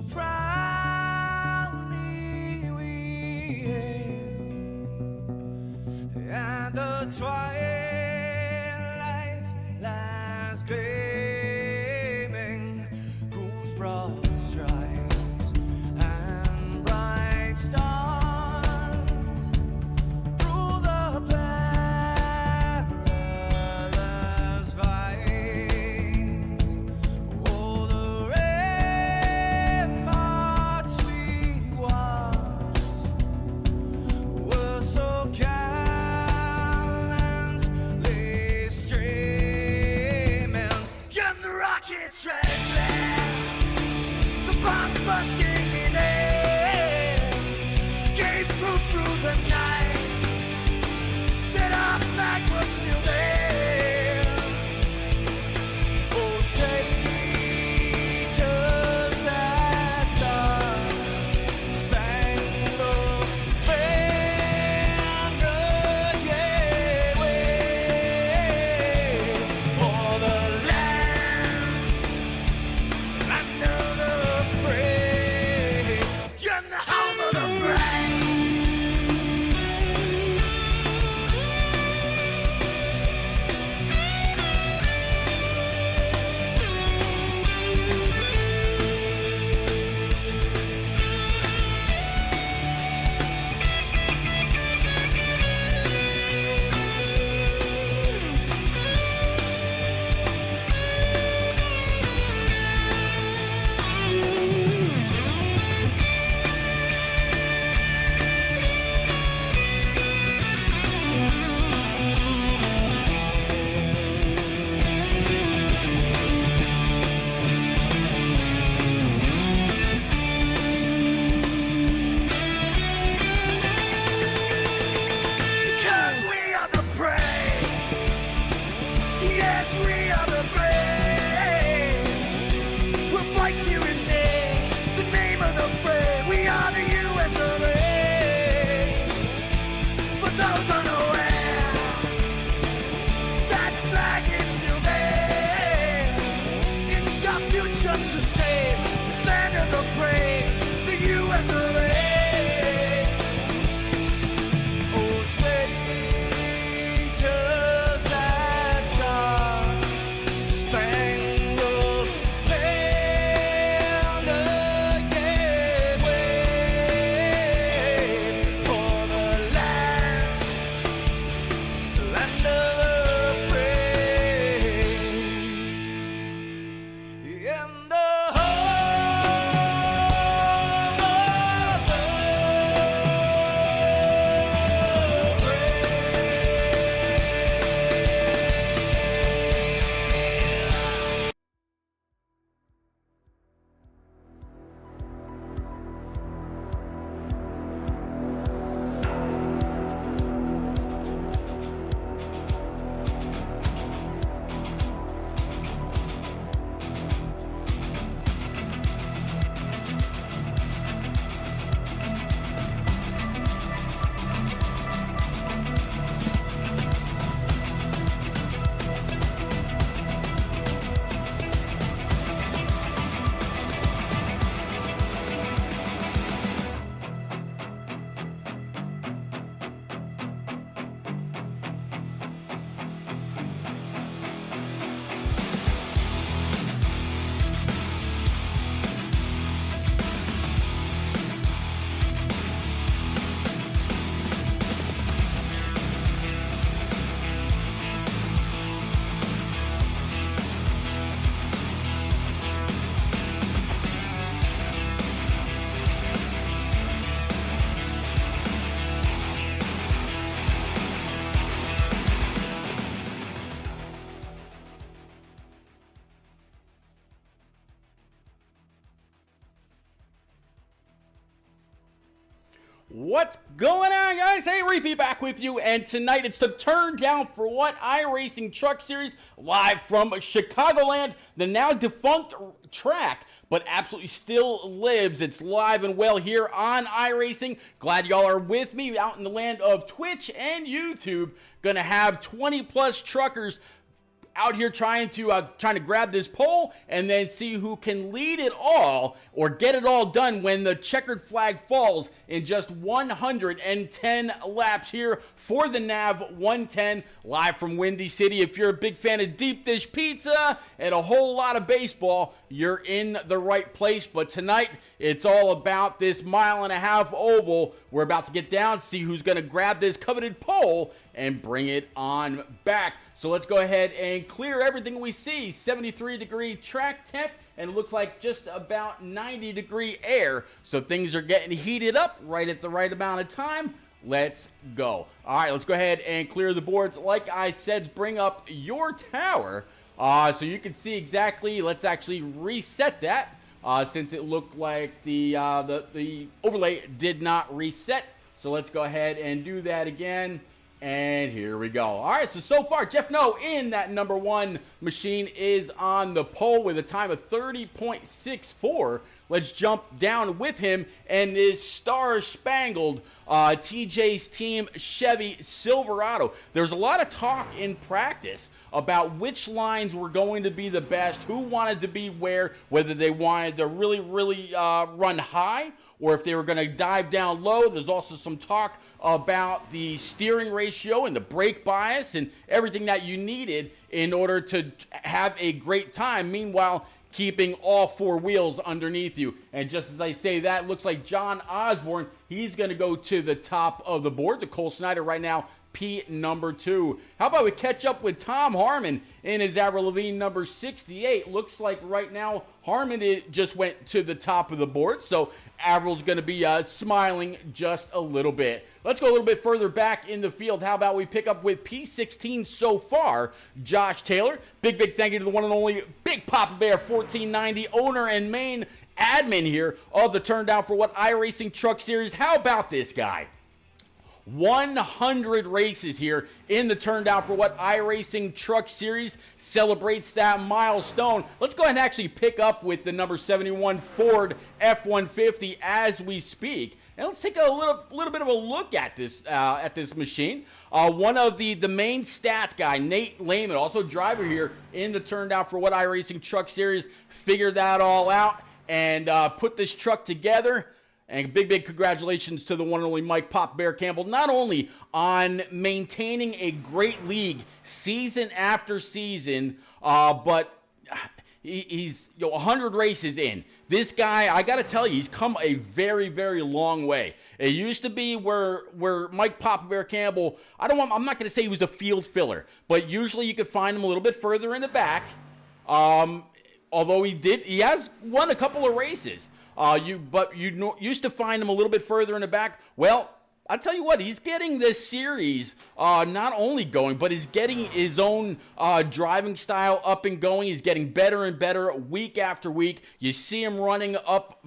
so proudly we hail, and the twilight's last gleaming, whose broad stripes and bright stars through the perilous fight. Oh, the ramparts we watched were so gallantly streaming, and the rockets trembling, the bombs bursting in air, gave proof through the night that our flag was still there. Oh, say, does that star-spangled banner yet wave o'er the land under the fray, and the home of the brave? Because we are the brave. Yes, we are the brave. We'll fight here and there, the name of the brave. We are the US of A. For those unaware, that flag is still there. It's our future to save, this land of the brave, the US of A. Oh, say, does that star-spangled banner yet wave o'er the land of the free, in the home of the What's going on, guys? Hey, Repeat back with you, and tonight it's the Turn Down for What iRacing Truck Series live from Chicagoland, the now defunct track, but absolutely still lives. It's live and well here on iRacing. Glad y'all are with me out in the land of Twitch and YouTube. Gonna have 20 plus truckers out here trying to grab this pole and then see who can lead it all or get it all done when the checkered flag falls in just 110 laps here for the Nav 110 live from Windy City. If you're a big fan of deep dish pizza and a whole lot of baseball, you're in the right place. But tonight, it's all about this mile-and-a-half oval. We're about to get down, see who's going to grab this coveted pole and bring it on back. So let's go ahead and clear everything we see. 73-degree track temp, and it looks like just about 90-degree air. So things are getting heated up right at the right amount of time. Let's go. All right, let's go ahead and clear the boards. Like I said, bring up your tower so you can see exactly. Let's actually reset that since it looked like the overlay did not reset. So let's go ahead and do that again. And here we go. All right, so far, Jeff No in that number 1 machine is on the pole with a time of 30.64. Let's jump down with him and his star-spangled TJ's team Chevy Silverado. There's a lot of talk in practice about which lines were going to be the best, who wanted to be where, whether they wanted to really run high or if they were going to dive down low. There's also some talk about the steering ratio and the brake bias and everything that you needed in order to have a great time. Meanwhile, keeping all 4 wheels underneath you. And just as I say that, looks like John Osborne, he's going to go to the top of the board. To Cole Snyder right now, P number 2. How about we catch up with Tom Harmon in his Avril Lavigne number 68? Looks like right now Harmon just went to the top of the board, so Avril's going to be smiling just a little bit. Let's go a little bit further back in the field. How about we pick up with P16 so far, Josh Taylor. Big thank you to the one and only Big Papa Bear 1490, owner and main admin here of the Turn Down for What iRacing Truck Series. How about this guy? 100 races here in the Turn Down for What iRacing Truck Series celebrates that milestone. Let's go ahead and actually pick up with the number 71 Ford F-150 as we speak. And let's take a little bit of a look at this machine. One of the main stats guy, Nate Lehman, also driver here in the Turn Down for What iRacing Truck Series, figured that all out and put this truck together. And big congratulations to the one and only Mike Pop Bear Campbell, not only on maintaining a great league season after season, but he's 100 races in. This guy, I got to tell you, he's come a very long way. It used to be where Mike Papa Bear Campbell, I'm not going to say he was a field filler, but usually you could find him a little bit further in the back. Although he has won a couple of races. Used to find him a little bit further in the back. Well, I'll tell you what, he's getting this series not only going, but he's getting his own driving style up and going. He's getting better and better week after week. You see him running up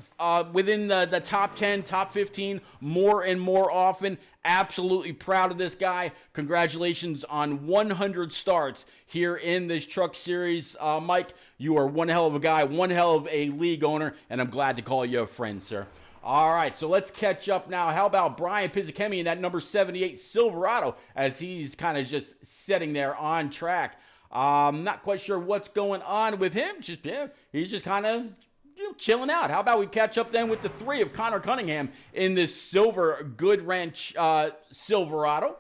within the top 10, top 15 more and more often. Absolutely proud of this guy. Congratulations on 100 starts here in this truck series. Mike, you are one hell of a guy, one hell of a league owner, and I'm glad to call you a friend, sir. All right, so let's catch up now. How about Brian Pizzakemi in that number 78 Silverado as he's kind of just sitting there on track. Not quite sure what's going on with him. He's just kind of chilling out. How about we catch up then with the 3 of Connor Cunningham in this silver Good Wrench Silverado.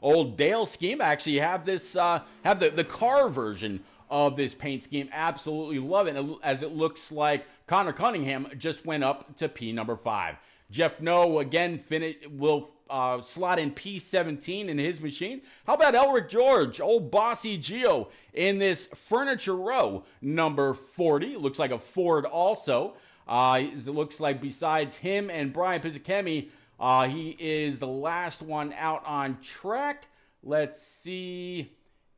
Old Dale scheme. I actually have this, have the car version of this paint scheme. Absolutely love it, as it looks like Connor Cunningham just went up to P number 5. Jeff No again will slot in P17 in his machine. How about Elric George, old Bossy Geo, in this Furniture Row number 40. Looks like a Ford also. It looks like besides him and Brian Pizzakemi, he is the last one out on track. Let's see.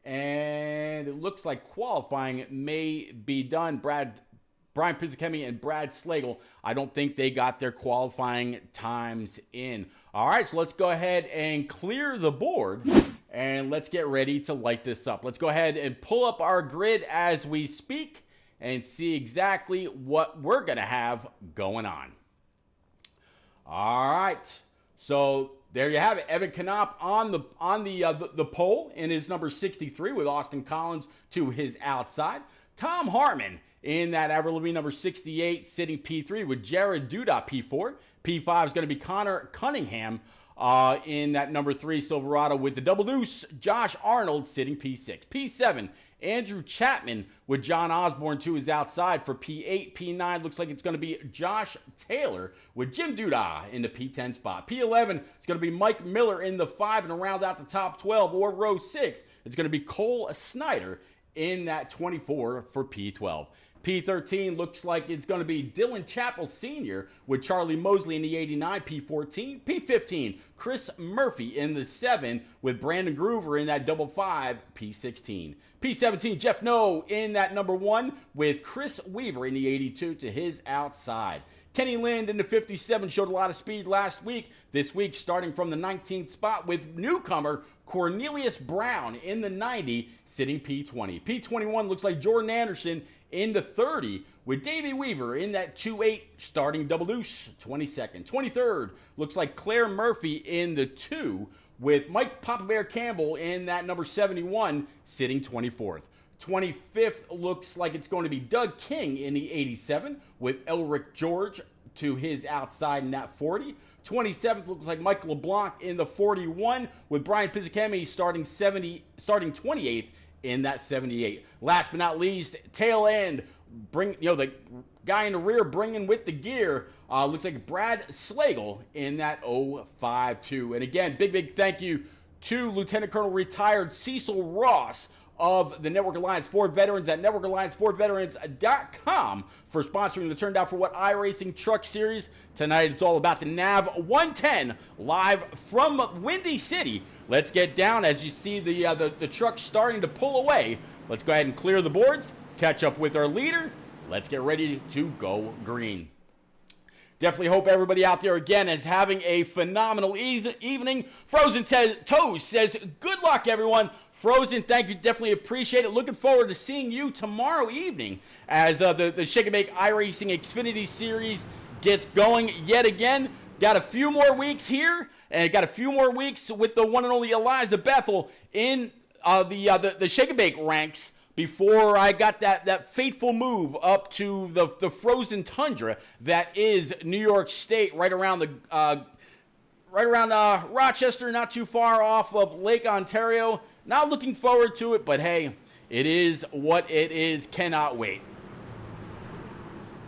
And it looks like qualifying may be done. Brian Pizzakemi and Brad Slagle, I don't think they got their qualifying times in. All right, so let's go ahead and clear the board, and let's get ready to light this up. Let's go ahead and pull up our grid as we speak and see exactly what we're going to have going on. All right, so there you have it. Evan Knopp on the pole in his number 63 with Austin Collins to his outside. Tom Hartman in that Avril Lavigne number 68 sitting P3 with Jared Duda P4. P5 is going to be Connor Cunningham in that number 3 Silverado with the double deuce. Josh Arnold sitting P6. P7, Andrew Chapman with John Osborne to his outside for P8. P9 looks like it's going to be Josh Taylor with Jim Duda in the P10 spot. P11 is going to be Mike Miller in the 5, and to round out the top 12 or row 6, it's going to be Cole Snyder in that 24 for P12. P13 looks like it's going to be Dylan Chappell Sr. with Charlie Mosley in the 89, P14. P15, Chris Murphy in the 7 with Brandon Groover in that double 5, P16. P17, Jeff Noe in that number 1 with Chris Weaver in the 82 to his outside. Kenny Lind in the 57 showed a lot of speed last week. This week, starting from the 19th spot with newcomer Cornelius Brown in the 90, sitting P20. P21 looks like Jordan Anderson in the 30 with Davey Weaver in that 2-8 starting double deuce, 22nd. 23rd looks like Claire Murphy in the 2 with Mike Papa Bear Campbell in that number 71 sitting 24th. 25th looks like it's going to be Doug King in the 87 with Elric George to his outside in that 40. 27th looks like Mike LeBlanc in the 41 with Brian Pizzicami starting 28th in that 78. Last but not least, tail end, the guy in the rear bringing with the gear, looks like Brad Slagle in that 052. And again, big thank you to Lieutenant Colonel retired Cecil Ross of the Network Alliance Ford Veterans at networkalliancefordveterans.com for sponsoring the Turn Down for What iRacing Truck Series. Tonight it's all about the NAV 110 live from Windy City. Let's get down as you see the truck starting to pull away. Let's go ahead and clear the boards, catch up with our leader. Let's get ready to go green. Definitely hope everybody out there, again, is having a phenomenal evening. Frozen Toes says, good luck, everyone. Frozen, thank you. Definitely appreciate it. Looking forward to seeing you tomorrow evening as the Shake and Bake iRacing Xfinity Series gets going yet again. Got a few more weeks here, and got a few more weeks with the one and only Eliza Bethel in the Shake and Bake ranks before I got that fateful move up to the frozen tundra that is New York State, right around Rochester, not too far off of Lake Ontario. Not looking forward to it, but hey, it is what it is. Cannot wait.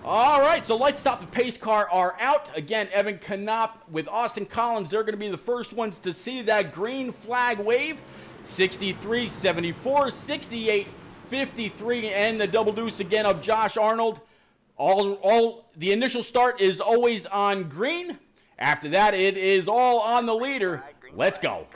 All right, so Light Stop the Pace Car are out. Again, Evan Knopp with Austin Collins, they're going to be the first ones to see that green flag wave. 63, 74, 68, 53, and the double deuce again of Josh Arnold. All the initial start is always on green. After that, it is all on the leader. Let's go.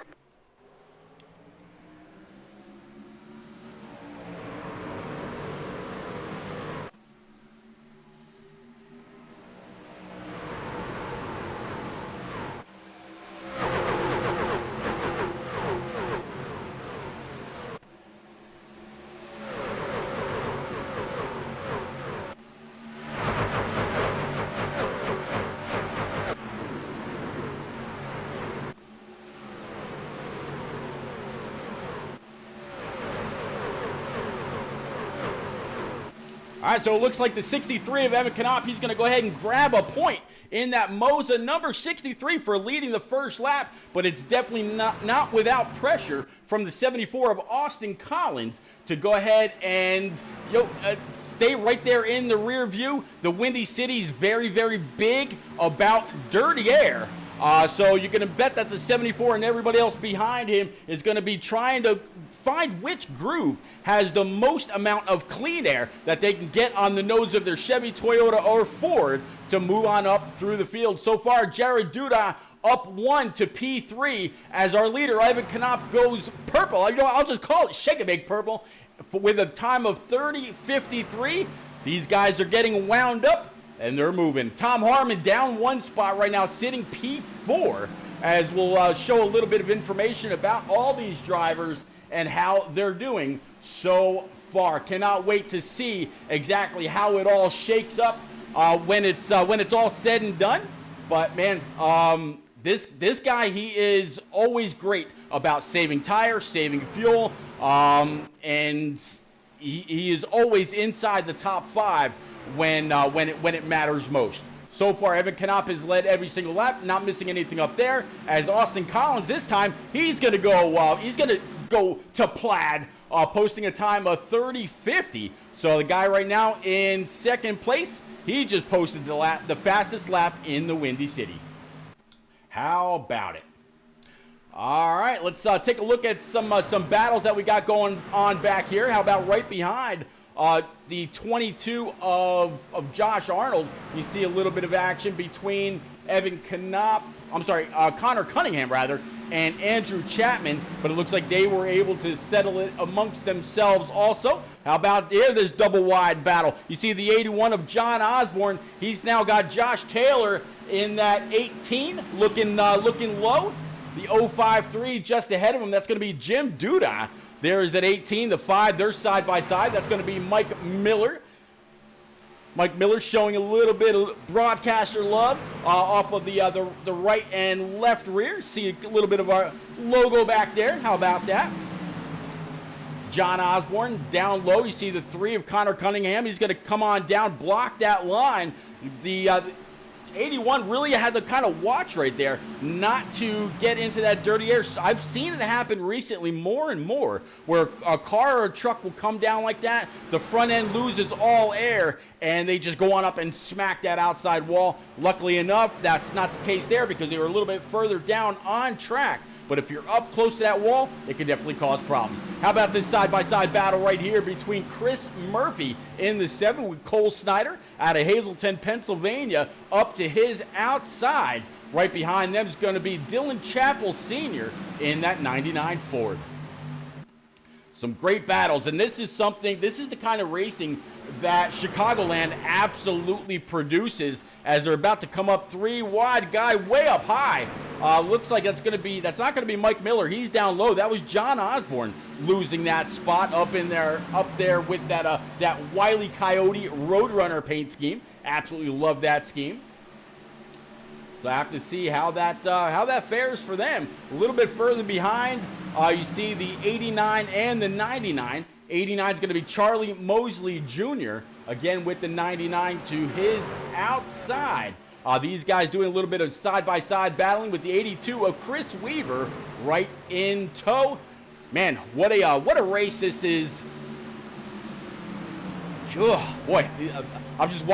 All right, so it looks like the 63 of Evan Knopp, he's going to go ahead and grab a point in that Moza number 63 for leading the first lap, but it's definitely not without pressure from the 74 of Austin Collins to go ahead and stay right there in the rear view. The Windy City's very big about dirty air. So you're going to bet that the 74 and everybody else behind him is going to be trying to find which groove has the most amount of clean air that they can get on the nose of their Chevy, Toyota, or Ford to move on up through the field. So far, Jared Duda up 1 to P3 as our leader, Evan Knopp, goes purple. I'll just call it Shake and Bake purple with a time of 30:53. These guys are getting wound up and they're moving. Tom Harmon down 1 spot right now, sitting P4, as we'll show a little bit of information about all these drivers and how they're doing so far. Cannot wait to see exactly how it all shakes up when it's all said and done. But man, this guy, he is always great about saving tires, saving fuel, and he is always inside the top 5 when it matters most. So far, Evan Knopp has led every single lap, not missing anything up there. As Austin Collins this time, he's going to go to Plaid, posting a time of 30:50. So the guy right now in second place, he just posted the fastest lap in the Windy City. How about it? All right, let's take a look at some battles that we got going on back here. How about right behind the 22 of Josh Arnold? You see a little bit of action between Connor Cunningham rather, and Andrew Chapman, but it looks like they were able to settle it amongst themselves also. How about this double wide battle? You see the 81 of John Osborne. He's now got Josh Taylor in that 18, looking low. The 053 just ahead of him, that's going to be Jim Duda. There is at 18, the 5, they're side by side. That's going to be Mike Miller. Mike Miller showing a little bit of broadcaster love off of the right and left rear. See a little bit of our logo back there. How about that? John Osborne down low. You see the 3 of Connor Cunningham. He's going to come on down, block that line. The 81 really had to kind of watch right there not to get into that dirty air. I've seen it happen recently more and more where a car or a truck will come down like that, the front end loses all air, and they just go on up and smack that outside wall. Luckily enough, that's not the case there because they were a little bit further down on track. But if you're up close to that wall, it can definitely cause problems. How about this side-by-side battle right here between Chris Murphy in the 7 with Cole Snyder out of Hazleton, Pennsylvania, up to his outside. Right behind them is going to be Dylan Chappell Sr. in that 99 Ford. Some great battles, and this is the kind of racing that Chicagoland absolutely produces as they're about to come up 3 wide, guy way up high. Looks like that's not going to be Mike Miller. He's down low. That was John Osborne losing that spot up there with that Wile E. Coyote Roadrunner paint scheme. Absolutely love that scheme. So I have to see how that fares for them. A little bit further behind, you see the 89 and the 99. 89 is going to be Charlie Mosley Jr., again with the 99 to his outside. These guys doing a little bit of side-by-side battling with the 82 of Chris Weaver right in tow. Man, what a race this is. Oh, boy, I'm just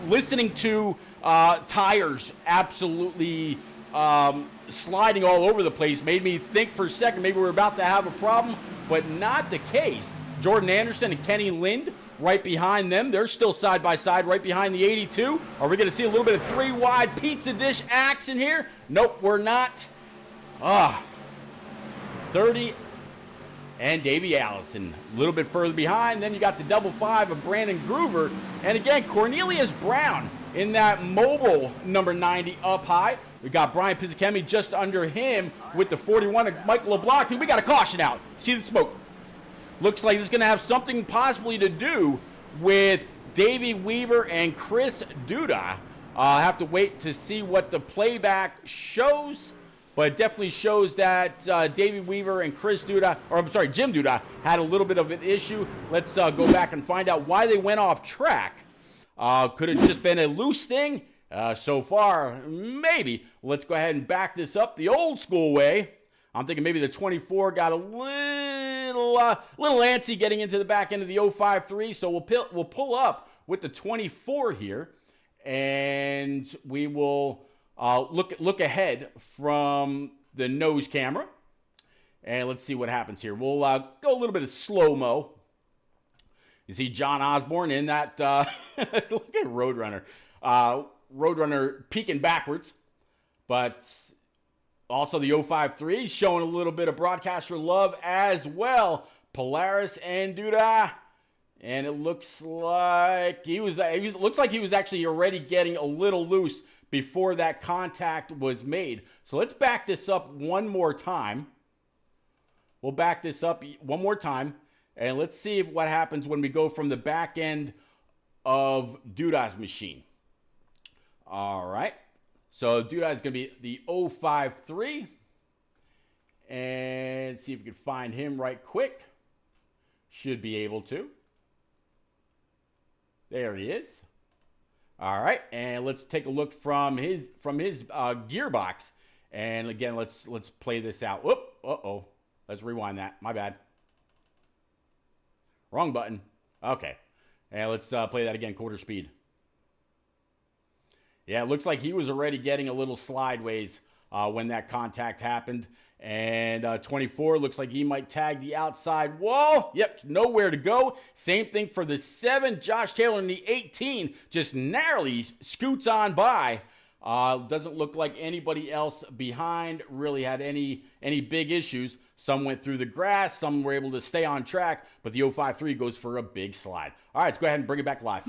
listening to tires absolutely sliding all over the place. Made me think for a second maybe we're about to have a problem, but not the case. Jordan Anderson and Kenny Lind right behind them. They're still side by side right behind the 82. Are we going to see a little bit of 3 wide pizza dish action here? Nope, we're not. 30 and Davey Allison a little bit further behind. Then you got the double 5 of Brandon Groover. And again, Cornelius Brown in that mobile number 90 up high. We got Brian Pizzicemi just under him with the 41 of Michael LeBlanc. And we got a caution out. See the smoke. Looks like it's going to have something possibly to do with Davey Weaver and Chris Duda. I'll have to wait to see what the playback shows, but it definitely shows that Davey Weaver and Jim Duda had a little bit of an issue. Let's go back and find out why they went off track. Could have just been a loose thing? So far, maybe. Let's go ahead and back this up the old school way. I'm thinking maybe the 24 got a little antsy getting into the back end of the 053, so we'll pull up with the 24 here, and we will look ahead from the nose camera, and let's see what happens here. We'll go a little bit of slow-mo. You see John Osborne in that, look at Roadrunner. Roadrunner peeking backwards, but also the 053 showing a little bit of broadcaster love as well. Polaris and Duda. And it looks like he was actually already getting a little loose before that contact was made. So let's back this up one more time. We'll back this up one more time. And let's see what happens when we go from the back end of Duda's machine. All right. So dude is going to be the 053. And see if we can find him right quick. Should be able to. There he is. All right, and let's take a look from his gearbox. And again, let's play this out. Whoop, uh-oh. Let's rewind that. My bad. Wrong button. Okay. And let's play that again, quarter speed. Yeah, it looks like he was already getting a little slideways when that contact happened. And 24 looks like he might tag the outside wall. Yep, nowhere to go. Same thing for the 7. Josh Taylor in the 18 just narrowly scoots on by. Doesn't look like anybody else behind really had any big issues. Some went through the grass. Some were able to stay on track. But the 053 goes for a big slide. All right, let's go ahead and bring it back live.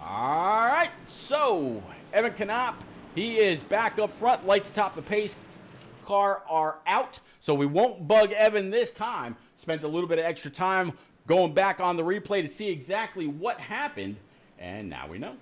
All right, so Evan Knopp, he is back up front. Lights atop the pace car are out, so we won't bug Evan this time. Spent a little bit of extra time going back on the replay to see exactly what happened, and now we know.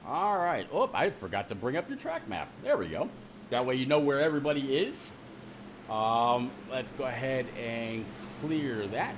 All right. Oh, I forgot to bring up your track map. There we go. That way you know where everybody is. Let's go ahead and clear that.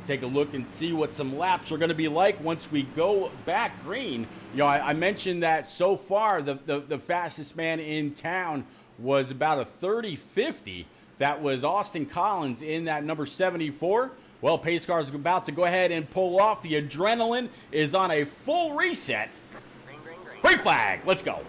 Take a look and see what some laps are going to be like once we go back green. You know, I mentioned that so far the fastest man in town was about a 30.50. That was Austin Collins in that number 74. Well, pace car is about to go ahead and pull off. The adrenaline is on a full reset. Green flag. Let's go.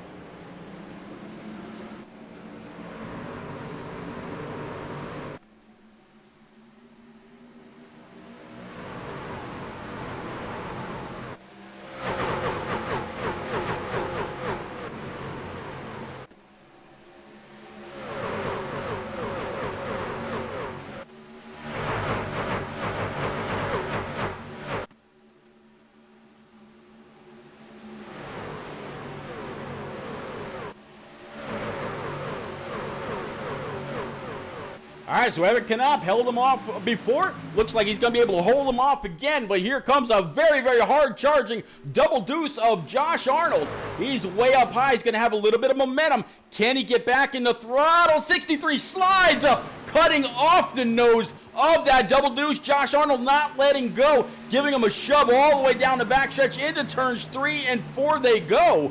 All right, so Evan Knopp held him off before. Looks like he's going to be able to hold him off again, but here comes a very, very hard-charging double deuce of Josh Arnold. He's way up high. He's going to have a little bit of momentum. Can he get back in the throttle? 63 slides up, cutting off the nose of that double deuce. Josh Arnold not letting go, giving him a shove all the way down the backstretch into turns 3 and 4 they go.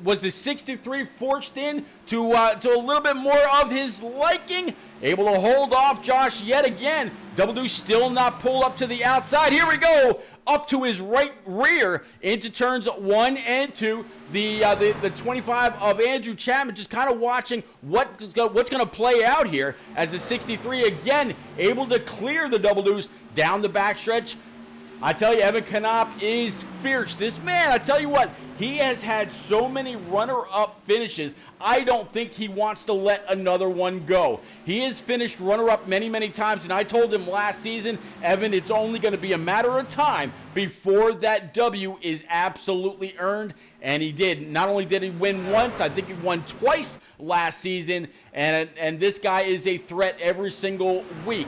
Was the 63 forced in to a little bit more of his liking? Able to hold off Josh yet again. Double deuce still not pulled up to the outside. Here we go. Up to his right rear into turns 1 and 2. The 25 of Andrew Chapman just kind of watching what's going to play out here as the 63 again able to clear the double deuce down the backstretch. I tell you, Evan Knopp is fierce. This man, I tell you what, he has had so many runner-up finishes, I don't think he wants to let another one go. He has finished runner-up many, many times, and I told him last season, Evan, it's only going to be a matter of time before that W is absolutely earned, and he did. Not only did he win once, I think he won twice last season, and this guy is a threat every single week.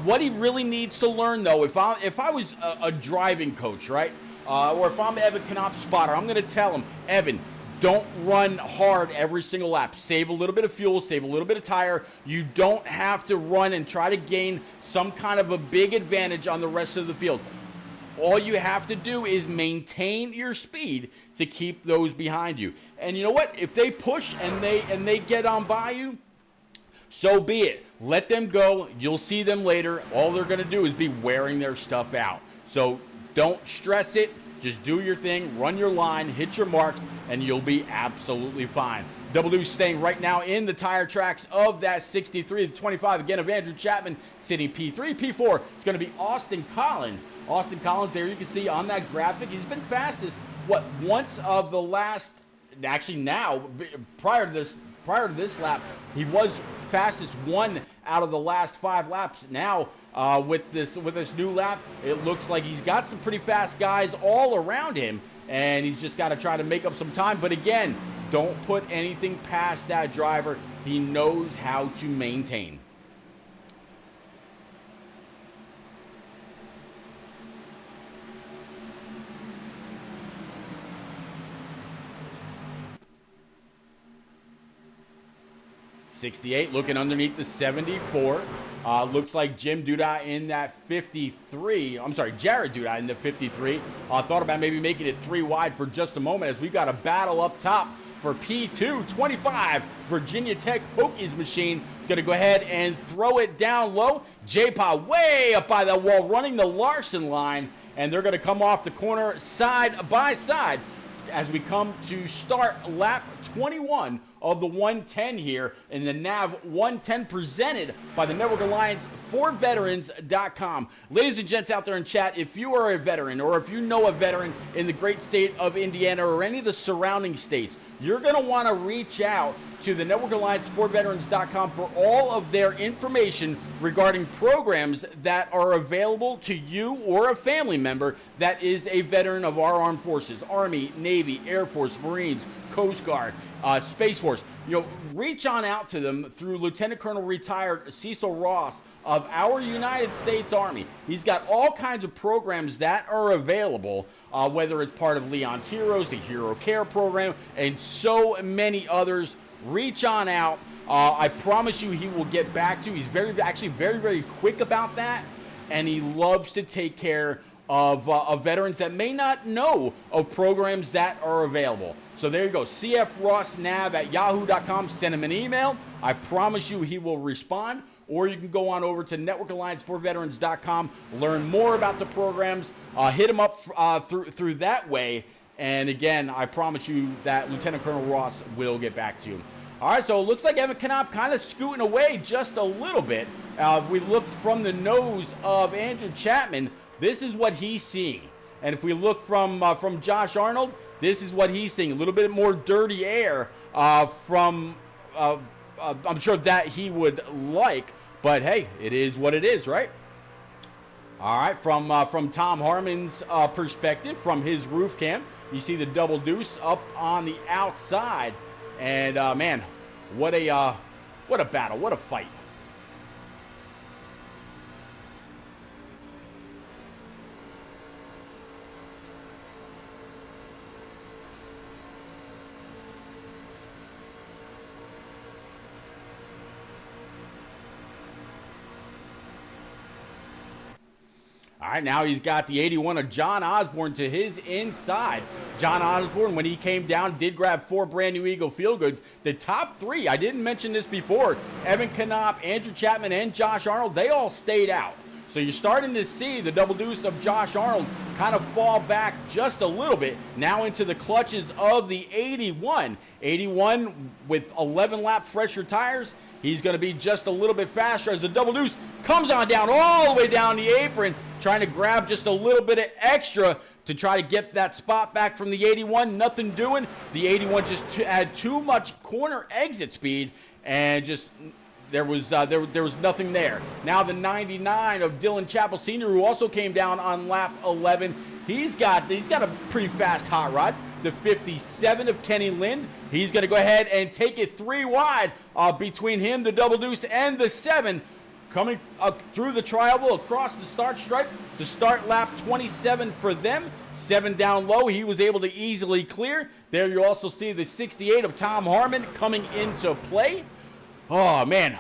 What he really needs to learn, though, if I was a driving coach, right, or if I'm Evan Knopp's spotter, I'm going to tell him, Evan, don't run hard every single lap. Save a little bit of fuel, save a little bit of tire. You don't have to run and try to gain some kind of a big advantage on the rest of the field. All you have to do is maintain your speed to keep those behind you. And you know what? If they push and they get on by you, so be it. Let them go. You'll see them later. All they're going to do is be wearing their stuff out. So don't stress it. Just do your thing, run your line, hit your marks, and you'll be absolutely fine. Double deuce staying right now in the tire tracks of that 63. The 25 again of Andrew Chapman sitting P3. P4 is going to be Austin Collins. Austin Collins there, you can see on that graphic, he's been fastest, once of the last, actually now, prior to this lap, he was fastest one out of the last 5 laps. Now, with this new lap, it looks like he's got some pretty fast guys all around him, and he's just got to try to make up some time. But again, don't put anything past that driver. He knows how to maintain. '68 looking underneath the 74. Looks like Jim Duda in that 53. I'm sorry, Jared Duda in the 53. Thought about maybe making it 3 wide for just a moment as we've got a battle up top for P2. 25, Virginia Tech Hokies machine is going to go ahead and throw it down low. J-Pa way up by the wall, running the Larson line, and they're going to come off the corner side by side as we come to start lap 21 of the 110 here in the NAV 110 presented by the Network Alliance for Veterans.com. Ladies and gents out there in chat, if you are a veteran or if you know a veteran in the great state of Indiana or any of the surrounding states, you're going to want to reach out to the Network Alliance for Veterans.com for all of their information regarding programs that are available to you or a family member that is a veteran of our armed forces, Army, Navy, Air Force, Marines, Coast Guard, Space Force. Reach on out to them through Lieutenant Colonel retired Cecil Ross of our United States Army. He's got all kinds of programs that are available, whether it's part of Leon's Heroes, the Hero Care program, and so many others. Reach on out. I promise you he will get back to you. He's very quick about that, and he loves to take care of veterans that may not know of programs that are available. So there you go, cfrossnav@yahoo.com. Send him an email. I promise you he will respond. Or you can go on over to networkallianceforveterans.com, learn more about the programs, hit him up through that way. And again, I promise you that Lieutenant Colonel Ross will get back to you. All right, so it looks like Evan Knopp kind of scooting away just a little bit. If we looked from the nose of Andrew Chapman, this is what he's seeing. And if we look from Josh Arnold, this is what he's seeing. A little bit more dirty air from, I'm sure that he would like. But hey, it is what it is, right? All right, from Tom Harmon's perspective, from his roof cam, you see the double deuce up on the outside, and man, what a battle, what a fight. All right, now he's got the 81 of John Osborne to his inside. John Osborne, when he came down, did grab 4 brand new Eagle Feel Goods. The top 3, I didn't mention this before, Evan Knopp, Andrew Chapman, and Josh Arnold, they all stayed out. So you're starting to see the double deuce of Josh Arnold kind of fall back just a little bit, now into the clutches of the 81. 81 with 11 lap fresher tires. He's going to be just a little bit faster as the double deuce comes on down all the way down the apron, trying to grab just a little bit of extra to try to get that spot back from the 81. Nothing doing. The 81 just had too much corner exit speed, and just there was nothing there. Now the 99 of Dylan Chappell Sr., who also came down on lap 11. He's got a pretty fast hot rod. The 57 of Kenny Lind, he's going to go ahead and take it 3 wide between him, the double deuce, and the 7. Coming up through the tri-oval across the start stripe to start lap 27 for them. 7 down low, he was able to easily clear. There you also see the 68 of Tom Harmon coming into play. Oh, man.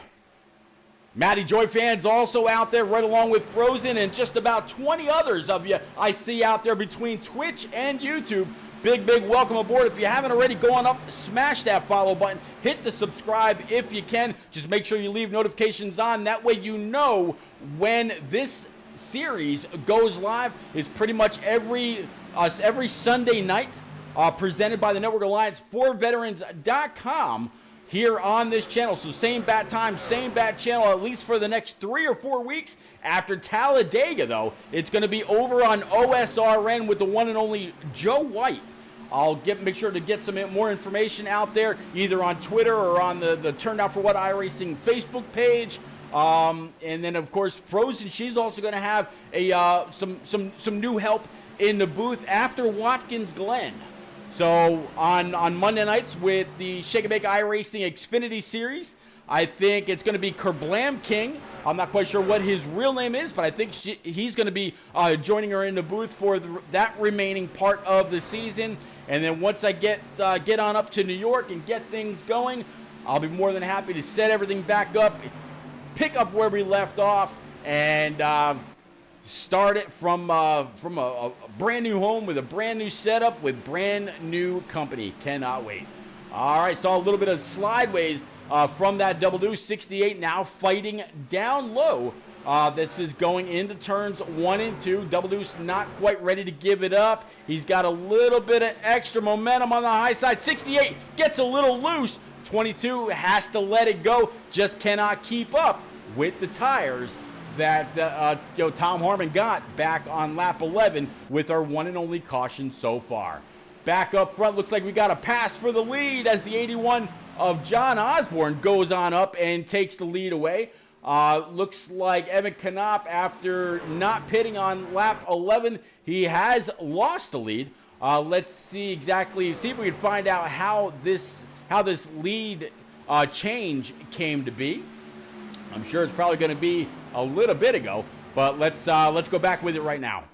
Matty Joy fans also out there right along with Frozen and just about 20 others of you I see out there between Twitch and YouTube. Big welcome aboard. If you haven't already, go on up, smash that follow button, hit the subscribe if you can. Just make sure you leave notifications on. That way you know when this series goes live. It's pretty much every Sunday night, presented by the Network Alliance for Veterans.com here on this channel. So same bat time, same bat channel, at least for the next 3 or 4 weeks. After Talladega, though, it's going to be over on OSRN with the one and only Joe White. I'll make sure to get some more information out there, either on Twitter or on the Turned Out For What iRacing Facebook page. And then, of course, Frozen, she's also going to have a some new help in the booth after Watkins Glen. So on Monday nights with the Shake and Bake iRacing Xfinity Series, I think it's going to be Kerblam King. I'm not quite sure what his real name is, but I think he's going to be joining her in the booth for that remaining part of the season. And then once I get on up to New York and get things going, I'll be more than happy to set everything back up, pick up where we left off, and start it from a brand new home with a brand new setup with brand new company. Cannot wait. All right, saw a little bit of slideways from that Double Deuce 68, now fighting down low. This is going into turns 1 and 2. Double Deuce not quite ready to give it up. He's got a little bit of extra momentum on the high side. 68 gets a little loose. 22 has to let it go. Just cannot keep up with the tires that Tom Harmon got back on lap 11 with our one and only caution so far. Back up front, looks like we got a pass for the lead as the 81 of John Osborne goes on up and takes the lead away. Looks like Evan Knopp, after not pitting on lap 11, he has lost the lead. Let's see if we can find out how this lead change came to be. I'm sure it's probably going to be a little bit ago, but let's go back with it right now.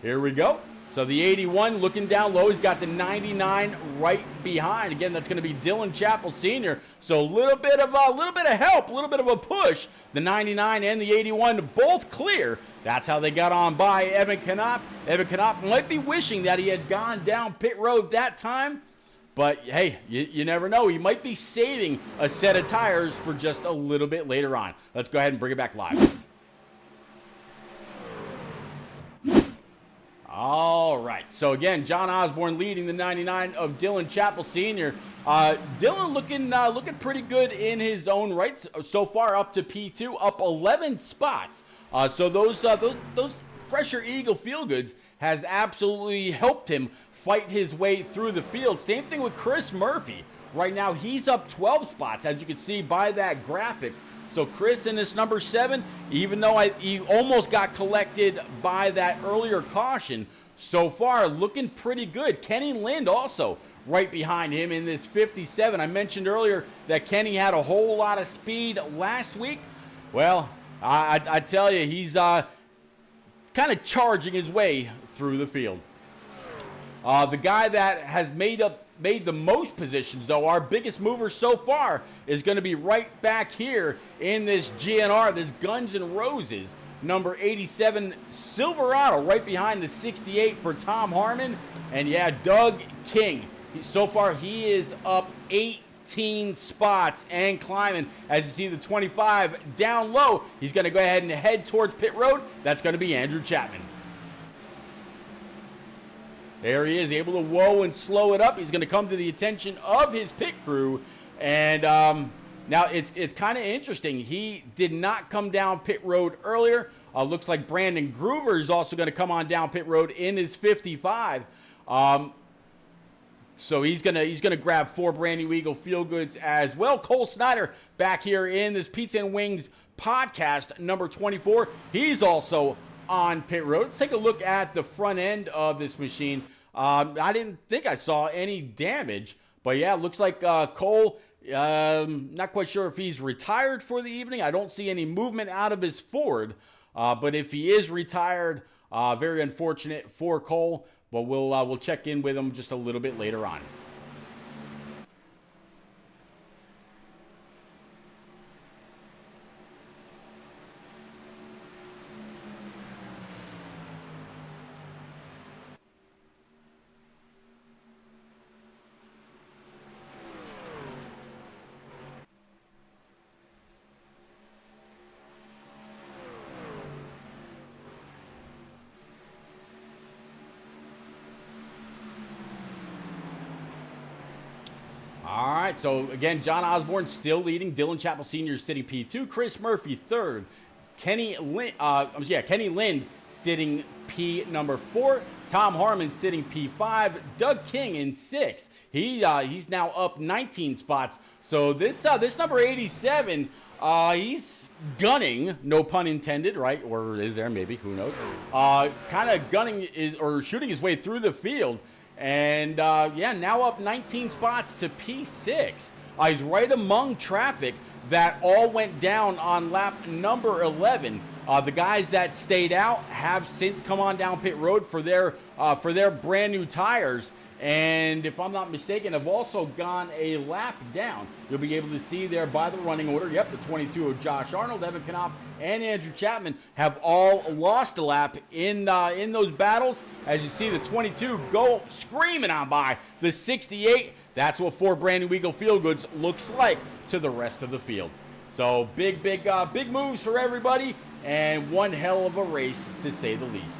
Here we go. So the 81 looking down low. He's got the 99 right behind. Again, that's going to be Dylan Chappell Sr. So a little bit of help, a little bit of a push. The 99 and the 81 both clear. That's how they got on by Evan Knopp. Evan Knopp might be wishing that he had gone down pit road that time. But, hey, you never know. He might be saving a set of tires for just a little bit later on. Let's go ahead and bring it back live. All right. So, again, John Osborne leading the 99 of Dylan Chappell Sr. Dylan looking pretty good in his own right so far, up to P2, up 11 spots. So those fresher Eagle Feel Goods has absolutely helped him fight his way through the field. Same thing with Chris Murphy. Right now, he's up 12 spots, as you can see by that graphic. So Chris in this number 7, even though he almost got collected by that earlier caution, so far looking pretty good. Kenny Lind also right behind him in this 57. I mentioned earlier that Kenny had a whole lot of speed last week. Well, I tell you, he's kind of charging his way through the field. The guy that has made the most positions, though, our biggest mover so far, is going to be right back here in this GNR, this Guns N' Roses, number 87 Silverado, right behind the 68 for Tom Harmon. And yeah, Doug King. So far, he is up 18 spots and climbing. As you see, the 25 down low. He's going to go ahead and head towards pit road. That's going to be Andrew Chapman. There he is, able to whoa and slow it up. He's going to come to the attention of his pit crew. And now it's kind of interesting. He did not come down pit road earlier. Looks like Brandon Groover is also going to come on down pit road in his 55. So he's gonna grab 4 brand new Eagle Feel Goods as well. Cole Snyder back here in this Pizza and Wings podcast number 24. He's also on pit road. Let's take a look at the front end of this machine. I didn't think I saw any damage, but yeah, it looks like Cole, not quite sure if he's retired for the evening. I don't see any movement out of his Ford, but if he is retired, very unfortunate for Cole, but we'll check in with him just a little bit later on. right, so again, John Osborne still leading. Dylan Chappell Sr. sitting P2. Chris Murphy third. Kenny Lind sitting P number 4. Tom Harmon sitting P5. Doug King in 6th. He's now up 19 spots. So this number 87, he's gunning, no pun intended, right? Or is there? Maybe, who knows? Kind of gunning or shooting his way through the field. And yeah, now up 19 spots to P6. He's right among traffic that all went down on lap number 11. The guys that stayed out have since come on down pit road for their brand new tires. And if I'm not mistaken, have also gone a lap down. You'll be able to see there by the running order. Yep, the 22 of Josh Arnold, Evan Knopf, and Andrew Chapman have all lost a lap in those battles. As you see, the 22 go screaming on by the 68. That's what 4 brand new Eagle Feel Goods looks like to the rest of the field. So big moves for everybody, and one hell of a race to say the least.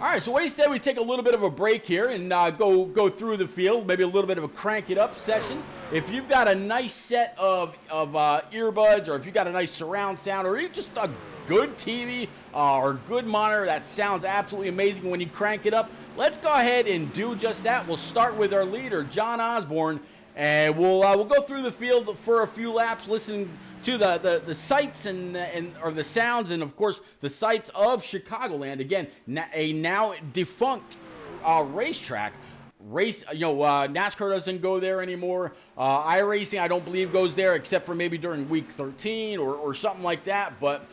All right, so what do you say we take a little bit of a break here and go through the field, maybe a little bit of a crank it up session. If you've got a nice set of earbuds, or if you've got a nice surround sound, or even just a good TV or good monitor that sounds absolutely amazing when you crank it up, let's go ahead and do just that. We'll start with our leader, John Osborne, and we'll go through the field for a few laps, listening to the sights or the sounds, and of course the sights of Chicagoland. Again, a now defunct racetrack. NASCAR doesn't go there anymore. iRacing, I don't believe, goes there except for maybe during week 13 or something like that. But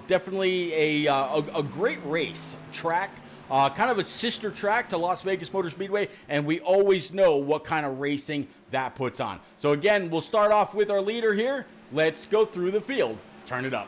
definitely a great race track. Kind of a sister track to Las Vegas Motor Speedway, and we always know what kind of racing that puts on. So again, we'll start off with our leader here. Let's go through the field. Turn it up.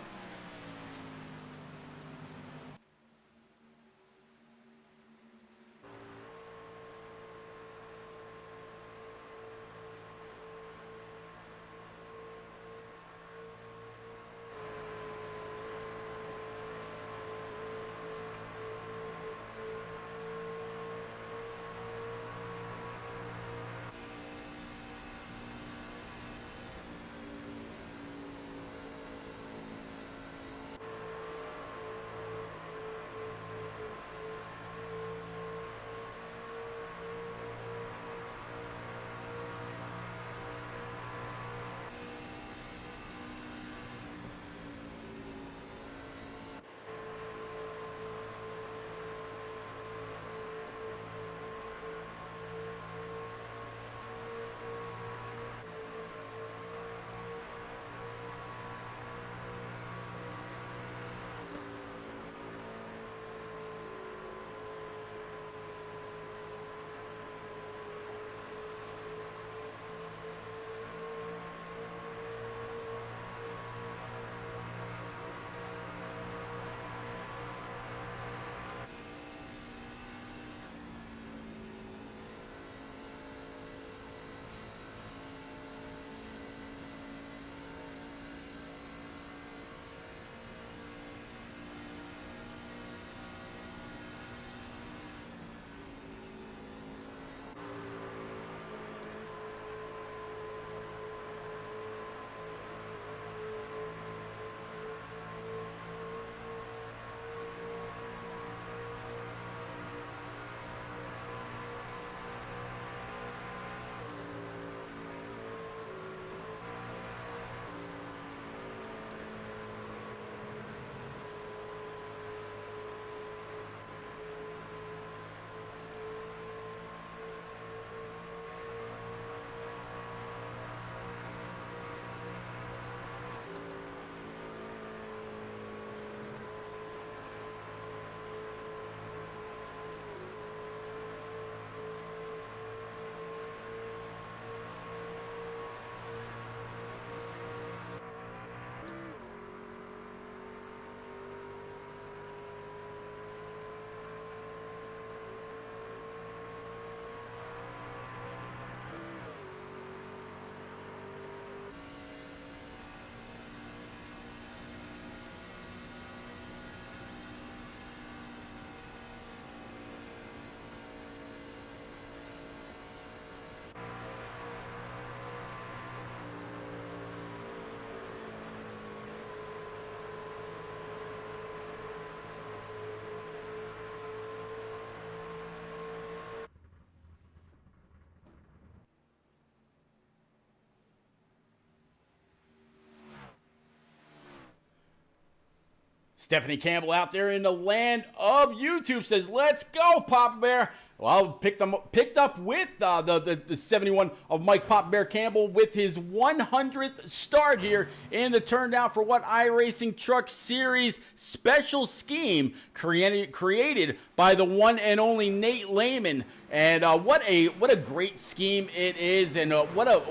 Stephanie Campbell out there in the land of YouTube says, let's go, Papa Bear. Well, picked up with the 71 of Mike Papa Bear Campbell with his 100th start here in the Turn Down for What iRacing Truck Series special scheme created by the one and only Nate Lehman. And what a great scheme it is, and what a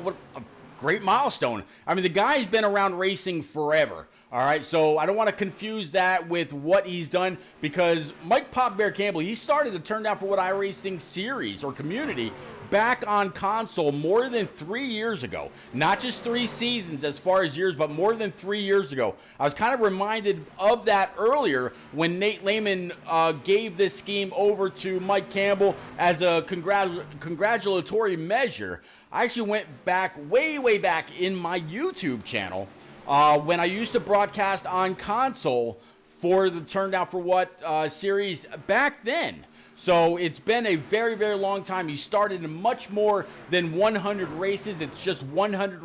great milestone. I mean, the guy's been around racing forever. All right, so I don't want to confuse that with what he's done, because Mike Pop Bear Campbell, he started the Turn Down for What iRacing series or community back on console more than 3 years ago. Not just 3 seasons as far as years, but more than 3 years ago. I was kind of reminded of that earlier when Nate Lehman gave this scheme over to Mike Campbell as a congratulatory measure. I actually went back, way back in my YouTube channel, when I used to broadcast on console for the Turn Down for What series back then. So it's been a very long time. He started in much more than 100 races. It's just 100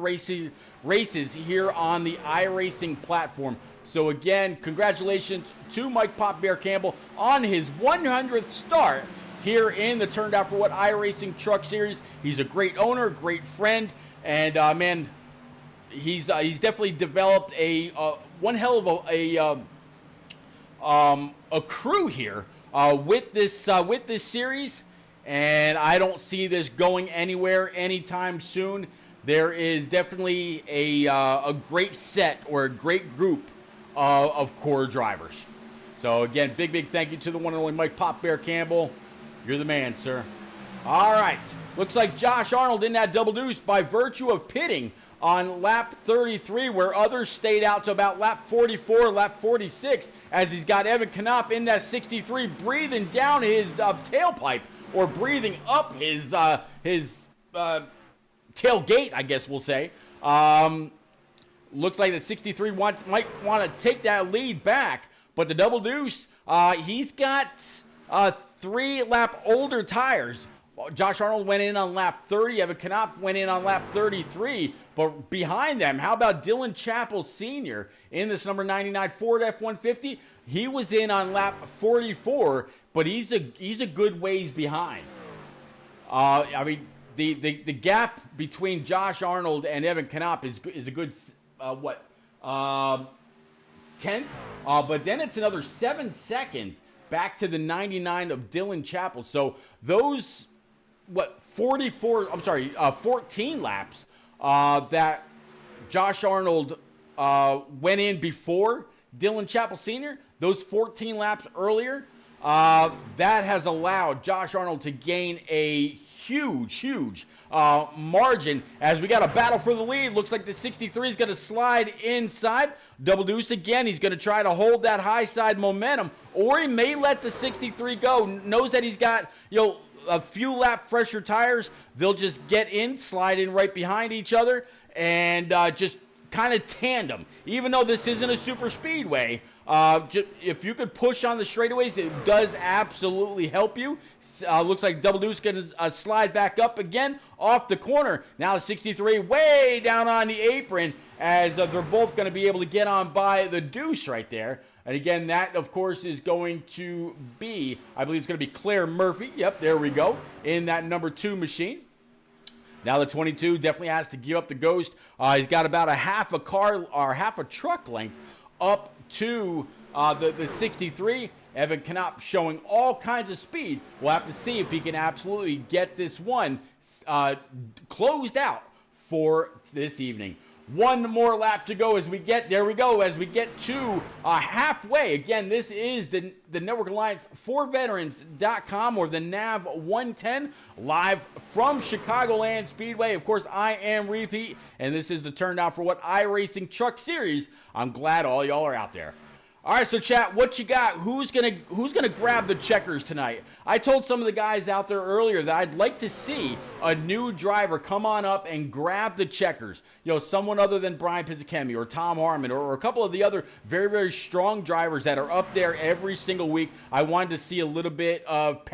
races here on the iRacing platform. So again, congratulations to Mike Pop Bear Campbell on his 100th start here in the Turn Down for What iRacing Truck Series. He's a great owner, great friend, and man, he's definitely developed a one hell of a crew here with this series, and I don't see this going anywhere anytime soon. There is definitely a great set or a great group of core drivers. So again, big thank you to the one and only Mike Pop Bear Campbell. You're the man, sir. All right, looks like Josh Arnold in that double deuce by virtue of pitting on lap 33, where others stayed out to about lap 44, lap 46, as he's got Evan Knopp in that 63 breathing down his tailpipe, or breathing up his tailgate, I guess we'll say. Looks like the 63 might want to take that lead back, but the double deuce, he's got 3 lap older tires. Josh Arnold went in on lap 30. Evan Knopp went in on lap 33. But behind them, how about Dylan Chappell Sr. in this number 99 Ford F-150? He was in on lap 44, but he's a good ways behind. I mean, the gap between Josh Arnold and Evan Knopp is a good 10th, but then it's another 7 seconds back to the 99 of Dylan Chappell. So those 14 laps that Josh Arnold went in before Dylan Chappell Sr., those 14 laps earlier, that has allowed Josh Arnold to gain a huge margin as we got a battle for the lead. Looks like the 63 is going to slide inside. Double deuce again. He's going to try to hold that high side momentum, or he may let the 63 go. Knows that he's got, a few lap fresher tires. They'll just get in, slide in right behind each other, and just kind of tandem. Even though this isn't a super speedway, if you could push on the straightaways, it does absolutely help you. Looks like double deuce going to slide back up again off the corner. Now the 63 way down on the apron, as they're both going to be able to get on by the deuce right there. And again, that, of course, is going to be, I believe it's going to be Claire Murphy. Yep, there we go, in that number 2 machine. Now the 22 definitely has to give up the ghost. He's got about a half a truck length up to the 63. Evan Knopp showing all kinds of speed. We'll have to see if he can absolutely get this one closed out for this evening. One more lap to go as we get to halfway. Again, this is the Network Alliance for Veterans.com, or the NAV 110, live from Chicagoland Speedway. Of course, I am Repeat, and this is the Turn Down for What iRacing Truck Series. I'm glad all y'all are out there. All right, so chat, what you got? Who's gonna grab the checkers tonight? I told some of the guys out there earlier that I'd like to see a new driver come on up and grab the checkers. Someone other than Brian Pizzichemi or Tom Harmon or a couple of the other very strong drivers that are up there every single week. I wanted to see a little bit of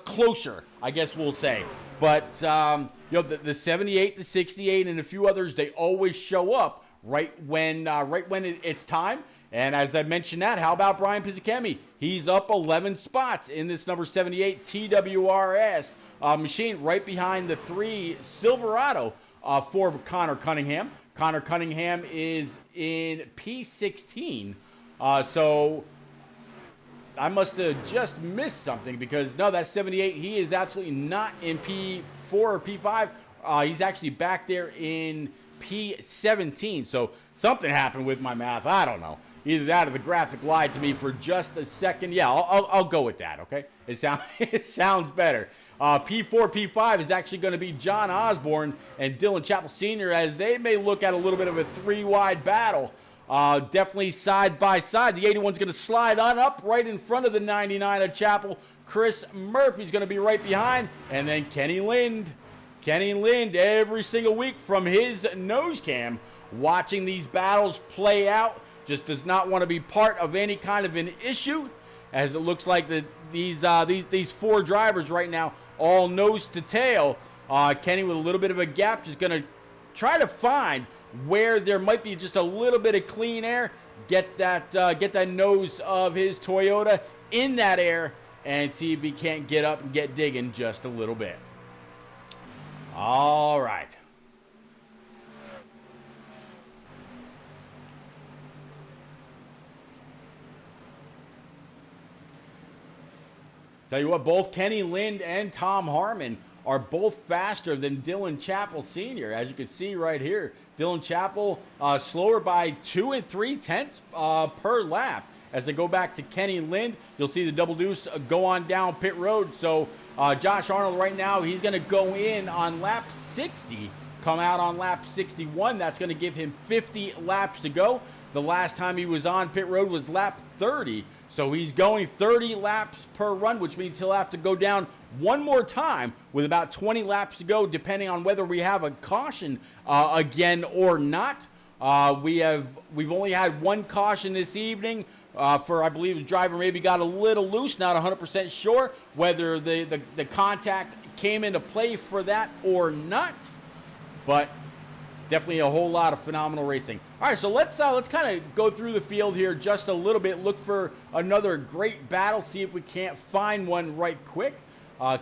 closer, I guess we'll say. But the 78, the 68, and a few others, they always show up right when it's time. And as I mentioned that, how about Brian Pizzicemi? He's up 11 spots in this number 78 TWRS machine, right behind the 3 Silverado for Connor Cunningham. Connor Cunningham is in P16. So I must have just missed something, because no, that's 78. He is absolutely not in P4 or P5. He's actually back there in P17. So something happened with my math. I don't know. Either that or the graphic lied to me for just a second. Yeah, I'll go with that, okay? It sounds better. P4, P5 is actually going to be John Osborne and Dylan Chappell Sr., as they may look at a little bit of a 3-wide battle. Definitely side by side. The 81's going to slide on up right in front of the 99 of Chappell. Chris Murphy's going to be right behind. And then Kenny Lind. Kenny Lind every single week from his nose cam, watching these battles play out. Just does not want to be part of any kind of an issue, as it looks like these 4 drivers right now all nose to tail. Kenny with a little bit of a gap, just going to try to find where there might be just a little bit of clean air, get that nose of his Toyota in that air, and see if he can't get up and get digging just a little bit. All right. Tell you what, both Kenny Lind and Tom Harmon are both faster than Dylan Chappell Sr. As you can see right here, Dylan Chappell slower by 2 3/10 per lap. As they go back to Kenny Lind, you'll see the double deuce go on down pit road. So Josh Arnold right now, he's going to go in on lap 60, come out on lap 61. That's going to give him 50 laps to go. The last time he was on pit road was lap 30. So he's going 30 laps per run, which means he'll have to go down one more time with about 20 laps to go, depending on whether we have a caution again or not. We've only had one caution this evening for, I believe, the driver maybe got a little loose, not 100% sure whether the contact came into play for that or not. But definitely a whole lot of phenomenal racing. All right, so let's kind of go through the field here just a little bit. Look for another great battle. See if we can't find one right quick.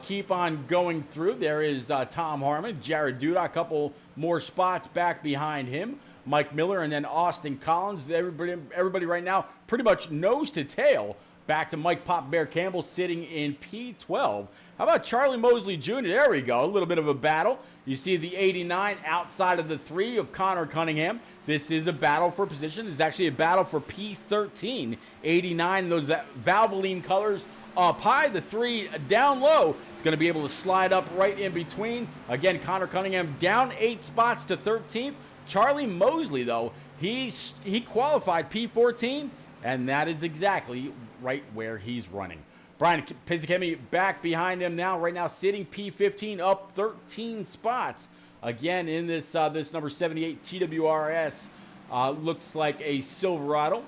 Keep on going through. There is Tom Harmon, Jared Duda, a couple more spots back behind him. Mike Miller, and then Austin Collins. Everybody right now pretty much nose to tail. Back to Mike Pop Bear Campbell sitting in P12. How about Charlie Mosley Jr.? There we go. A little bit of a battle. You see the 89 outside of the 3 of Connor Cunningham. This is a battle for position. It's actually a battle for P13. 89, those Valvoline colors up high. The 3 down low. It's going to be able to slide up right in between. Again, Connor Cunningham down 8 spots to 13th. Charlie Mosley, though, he qualified P14, and that is exactly right where he's running. Brian Pizzicemi back behind him now, right now sitting P15, up 13 spots. Again, in this number 78 TWRS, looks like a Silverado.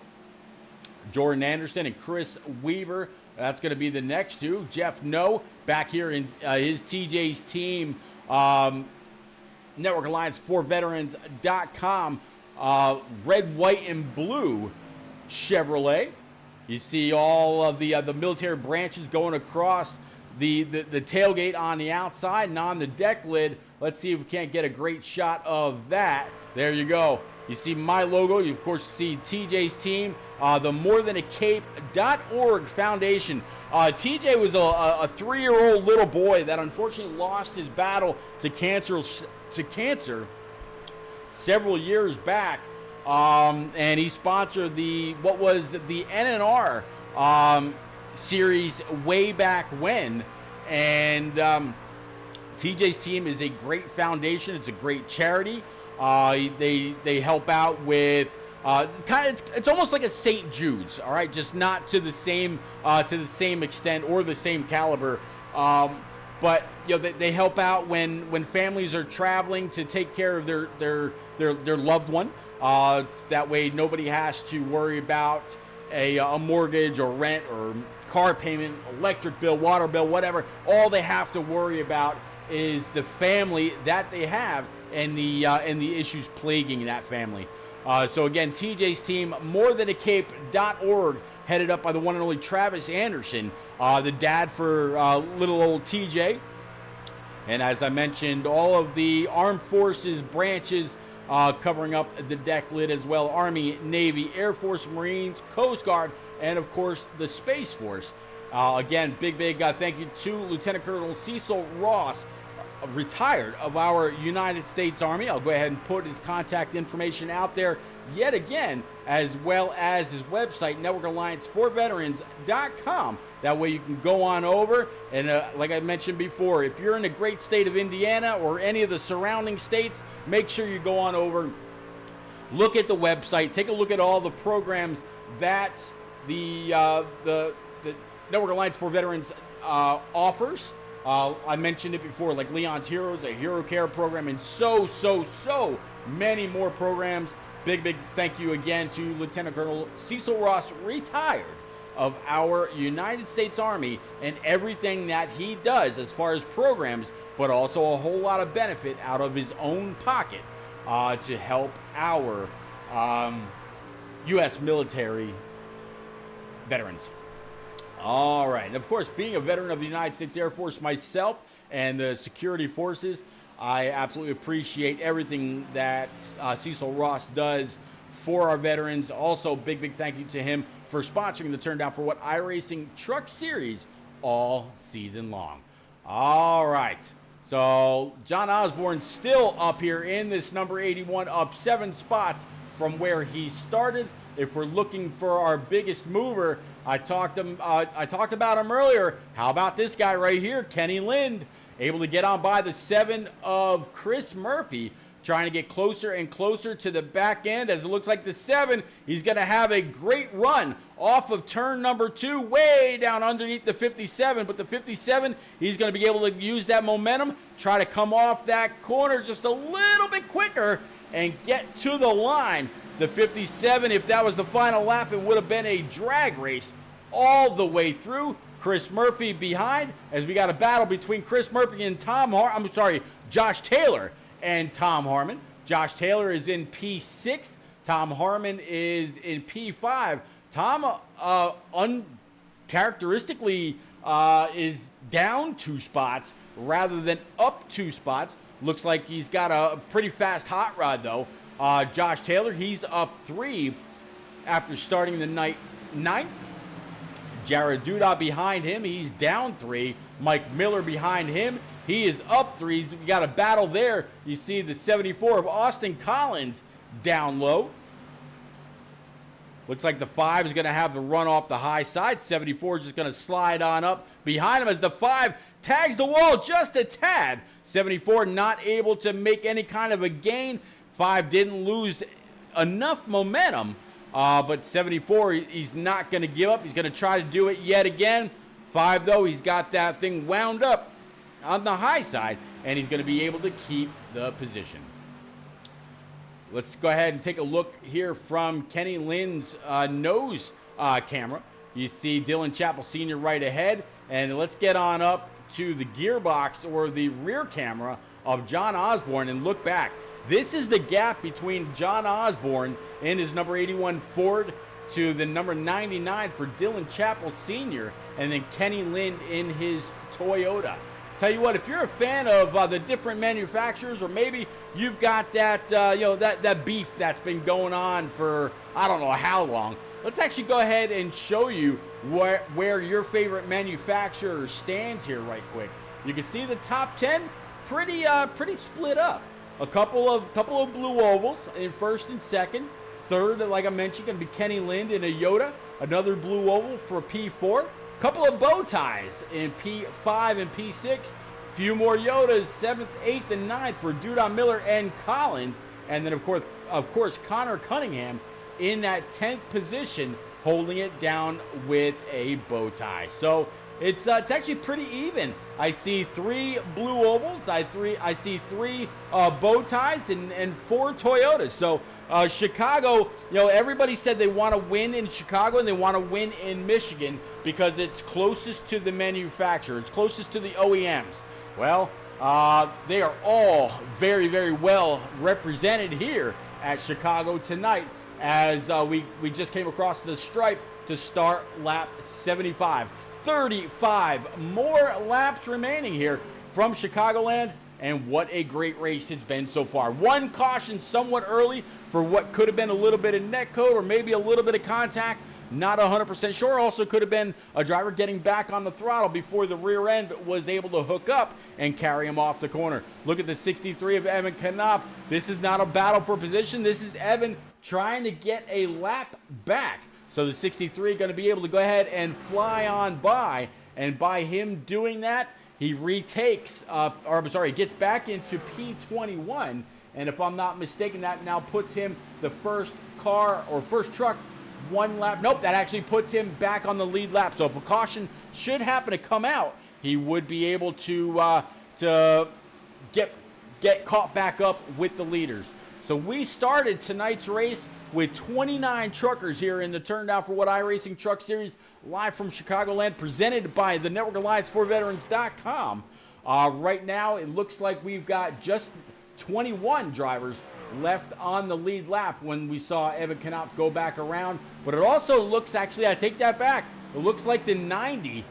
Jordan Anderson and Chris Weaver, that's going to be the next 2. Jeff No, back here in his TJ's team, Network Alliance for Veterans.com, red, white, and blue Chevrolet. You see all of the military branches going across the tailgate on the outside and on the deck lid. Let's see if we can't get a great shot of that. There you go. You see my logo. You, of course, see TJ's team, the morethanAcape.org Foundation. TJ was a 3-year-old little boy that unfortunately lost his battle to cancer several years back. And he sponsored what was the NNR series way back when. And TJ's team is a great foundation. It's a great charity. They help out with it's almost like a St. Jude's, all right, just not to the same extent or the same caliber. But you know, they help out when families are traveling to take care of their loved one. That way nobody has to worry about a mortgage or rent or car payment, electric bill, water bill, whatever. All they have to worry about is the family that they have and the issues plaguing that family. So again, TJ's team, morethanAcape.org, headed up by the one and only Travis Anderson, the dad for little old TJ. And as I mentioned, all of the armed forces branches covering up the deck lid as well: Army, Navy, Air Force, Marines, Coast Guard, and of course the Space Force. Again, big thank you to Lieutenant Colonel Cecil Ross, retired, of our United States Army. I'll go ahead and put his contact information out there yet again, as well as his website, networkallianceforveterans.com. That way you can go on over, and like I mentioned before, if you're in the great state of Indiana or any of the surrounding states, make sure you go on over, look at the website, take a look at all the programs that the Network Alliance for Veterans offers. I mentioned it before, like Leon's Heroes, a Hero Care program, and so many more programs. Big thank you again to Lieutenant Colonel Cecil Ross, retired, of our United States Army, and everything that he does as far as programs, but also a whole lot of benefit out of his own pocket to help our U.S. military veterans. All right, and of course, being a veteran of the United States Air Force myself and the security forces, I absolutely appreciate everything that Cecil Ross does for our veterans. Also, big thank you to him for sponsoring the Turn Down for What iRacing Truck Series all season long. All right, so John Osborne still up here in this number 81, up 7 spots from where he started. If we're looking for our biggest mover, I talked about him earlier. How about this guy right here, Kenny Lind, able to get on by the 7 of Chris Murphy, trying to get closer and closer to the back end, as it looks like the 7, he's going to have a great run off of turn number 2, way down underneath the 57. But the 57, he's going to be able to use that momentum, try to come off that corner just a little bit quicker and get to the line. The 57, if that was the final lap, it would have been a drag race all the way through. Chris Murphy behind, as we got a battle between Chris Murphy and Josh Taylor and Tom Harmon. Josh Taylor is in P6. Tom Harmon is in P5. Tom, uncharacteristically, is down 2 spots rather than up 2 spots. Looks like he's got a pretty fast hot rod, though. Josh Taylor, he's up 3 after starting the night 9th. Jared Duda behind him, he's down 3. Mike Miller behind him, he is up 3. We got a battle there. You see the 74 of Austin Collins down low. Looks like the 5 is going to have the run off the high side. 74 is just going to slide on up behind him as the 5 tags the wall just a tad. 74 not able to make any kind of a gain. 5 didn't lose enough momentum, but 74, he's not going to give up. He's going to try to do it yet again. 5, though, he's got that thing wound up on the high side, and he's going to be able to keep the position. Let's go ahead and take a look here from Kenny Lynn's nose camera. You see Dylan Chappell Sr. right ahead, and let's get on up to the gearbox or the rear camera of John Osborne and look back. This is the gap between John Osborne in his number 81 Ford to the number 99 for Dylan Chappell Sr. and then Kenny Lynn in his Toyota. Tell you what, if you're a fan of the different manufacturers, or maybe you've got that that beef that's been going on for I don't know how long, let's actually go ahead and show you where your favorite manufacturer stands here right quick. You can see the top 10 pretty split up. A couple of blue ovals in first and second. Third, like I mentioned, going to be Kenny Lind in a Yoda. Another blue oval for P4. Couple of bow ties in P5 and P6. Few more Yodas, 7th, 8th, and 9th for Dudon Miller and Collins. And then, of course, Connor Cunningham in that 10th position, holding it down with a bow tie. So it's actually pretty even. I see 3 blue ovals. I see 3 bow ties and 4 Toyotas. So Chicago, everybody said they want to win in Chicago and they want to win in Michigan because it's closest to the manufacturer. It's closest to the OEMs. Well, they are all very, very well represented here at Chicago tonight as we just came across the stripe to start lap 75. 35 more laps remaining here from Chicagoland, and what a great race it's been so far. One caution somewhat early for what could have been a little bit of netcode or maybe a little bit of contact. Not 100% sure. Also could have been a driver getting back on the throttle before the rear end was able to hook up and carry him off the corner. Look at the 63 of Evan Knopf. This is not a battle for position. This is Evan trying to get a lap back. So the 63 going to be able to go ahead and fly on by. And by him doing that, he retakes, he gets back into P21. And if I'm not mistaken, that now puts him the first car or first truck one lap. Nope, that actually puts him back on the lead lap. So if a caution should happen to come out, he would be able to get caught back up with the leaders. So we started tonight's race with 29 truckers here in the Turndown for What iRacing Truck Series, live from Chicagoland, presented by the Network Alliance for Veterans.com. Right now, it looks like we've got just 21 drivers left on the lead lap when we saw Evan Knopf go back around. But it also looks, actually, I take that back. It looks like the 90,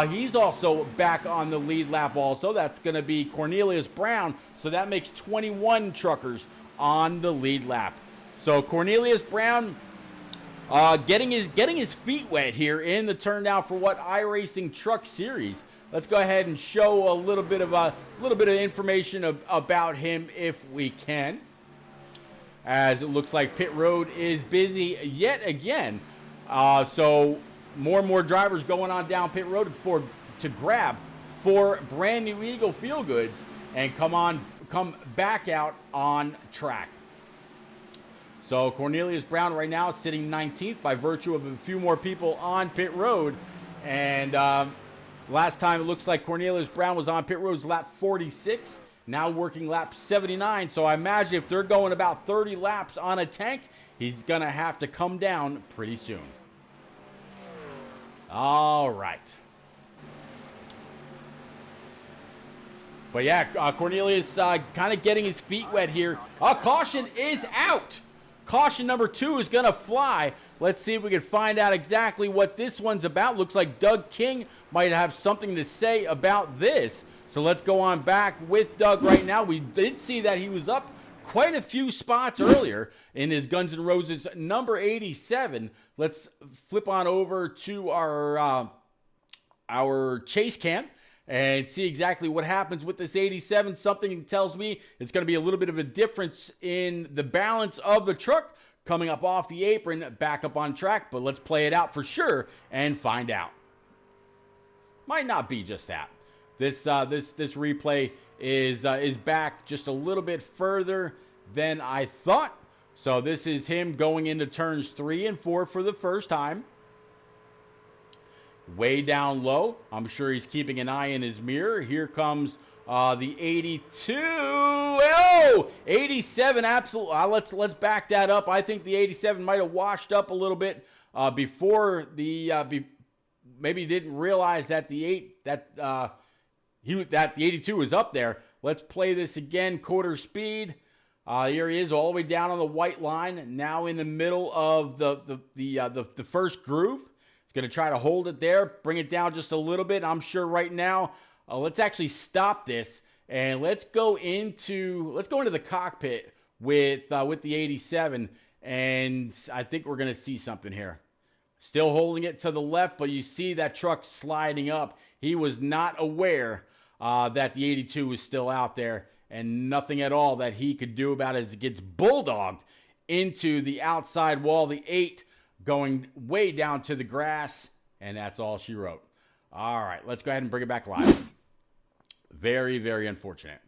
he's also back on the lead lap also. That's going to be Cornelius Brown. So that makes 21 truckers on the lead lap. So Cornelius Brown getting his feet wet here in the Turndown for What iRacing Truck Series. Let's go ahead and show a little bit of information about him if we can. As it looks like pit road is busy yet again. So more and more drivers going on down pit road to grab 4 brand new Eagle Feel Goods and come back out on track. So Cornelius Brown right now is sitting 19th by virtue of a few more people on pit road. And last time it looks like Cornelius Brown was on pit road's lap 46. Now working lap 79, so I imagine if they're going about 30 laps on a tank, he's going to have to come down pretty soon. All right. But yeah, Cornelius kind of getting his feet wet here. Caution is out. Caution number 2 is going to fly. Let's see if we can find out exactly what this one's about. Looks like Doug King might have something to say about this. So let's go on back with Doug right now. We did see that he was up quite a few spots earlier in his Guns N' Roses number 87. Let's flip on over to our chase cam and see exactly what happens with this 87. Something tells me it's going to be a little bit of a difference in the balance of the truck coming up off the apron, back up on track. But let's play it out for sure and find out. Might not be just that. This replay is back just a little bit further than I thought. So this is him going into turns 3 and 4 for the first time. Way down low. I'm sure he's keeping an eye in his mirror. Here comes the 82. Oh, 87. Absolutely. Let's back that up. I think the 87 might have washed up a little bit before the maybe didn't realize that the 82 was up there. Let's play this again, quarter speed. Here he is, all the way down on the white line. Now in the middle of the first groove. He's going to try to hold it there, bring it down just a little bit. I'm sure right now, let's actually stop this and let's go into the cockpit with the 87, and I think we're going to see something here. Still holding it to the left, but you see that truck sliding up. He was not aware that the 82 was still out there, and nothing at all that he could do about it as it gets bulldogged into the outside wall. The 8 going way down to the grass, and that's all she wrote. All right, let's go ahead and bring it back live. Very, very unfortunate.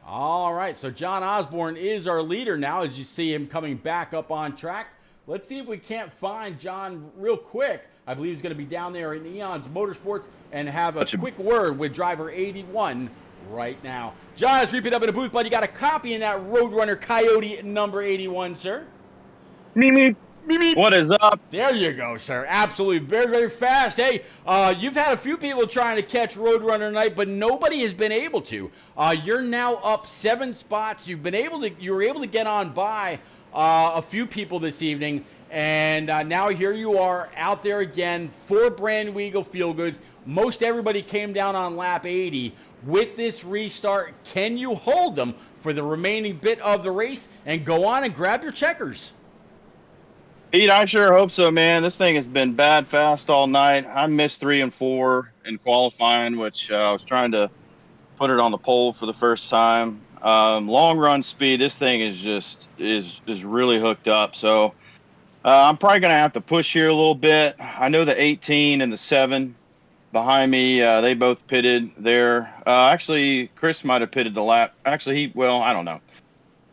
All right, so John Osborne is our leader now as you see him coming back up on track. Let's see if we can't find John real quick. I believe he's going to be down there in Eons Motorsports and have a quick word with driver 81 right now. John, let's repeat up in the booth, but you got a copy in that Roadrunner Coyote number 81, sir. Me. What is up? There you go, sir. Absolutely. Very, very fast. Hey, you've had a few people trying to catch Roadrunner tonight, but nobody has been able to. You're now up 7 spots. You were able to get on by a few people this evening, and now here you are out there again. 4 brand new Eagle Field Goods. Most everybody came down on lap 80. With this restart, can you hold them for the remaining bit of the race and go on and grab your checkers? Pete, I sure hope so, man. This thing has been bad fast all night. I missed 3 and 4 in qualifying, which I was trying to put it on the pole for the first time. Long run speed, this thing is really hooked up. So I'm probably going to have to push here a little bit. I know the 18 and the 7 behind me, they both pitted there. Actually, Chris might have pitted the lap. Actually, I don't know.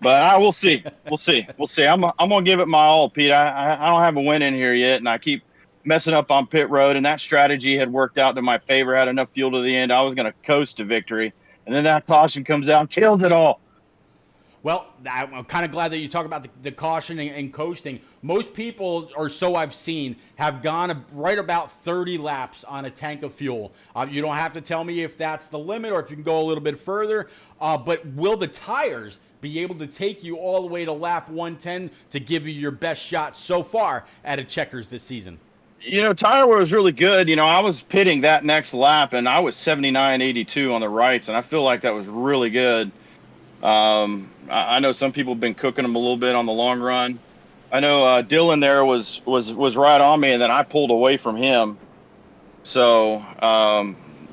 But we'll see. We'll see. I'm gonna give it my all, Pete. I don't have a win in here yet, and I keep messing up on pit road. And that strategy had worked out to my favor. Had enough fuel to the end. I was gonna coast to victory, and then that caution comes out, and kills it all. Well, I'm kind of glad that you talk about the caution and coasting. Most people, or so I've seen, have gone right about 30 laps on a tank of fuel. You don't have to tell me if that's the limit or if you can go a little bit further. But will the tires be able to take you all the way to lap 110 to give you your best shot so far at a checkers this season? Tire wear was really good. I was pitting that next lap, and I was 79.82 on the rights, and I feel like that was really good. I know some people have been cooking them a little bit on the long run. I know Dylan there was right on me, and then I pulled away from him. So,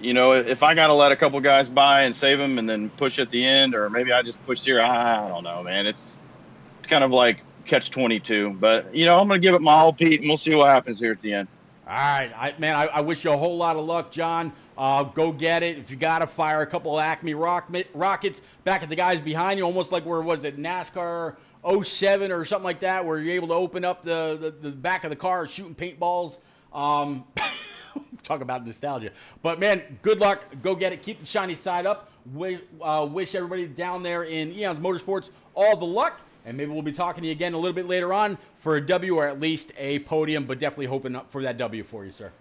if I got to let a couple guys by and save them and then push at the end, or maybe I just push here, I don't know, man. It's kind of like catch 22. But, I'm going to give it my all, Pete, and we'll see what happens here at the end. All right, I wish you a whole lot of luck, John. Go get it. If you got to fire a couple of Acme rockets back at the guys behind you, almost like where was it, NASCAR 07 or something like that, where you're able to open up the back of the car shooting paintballs. Talk about nostalgia. But, man, good luck. Go get it. Keep the shiny side up. Wish everybody down there in Eons Motorsports all the luck. And maybe we'll be talking to you again a little bit later on for a W or at least a podium, but definitely hoping up for that W for you, sir.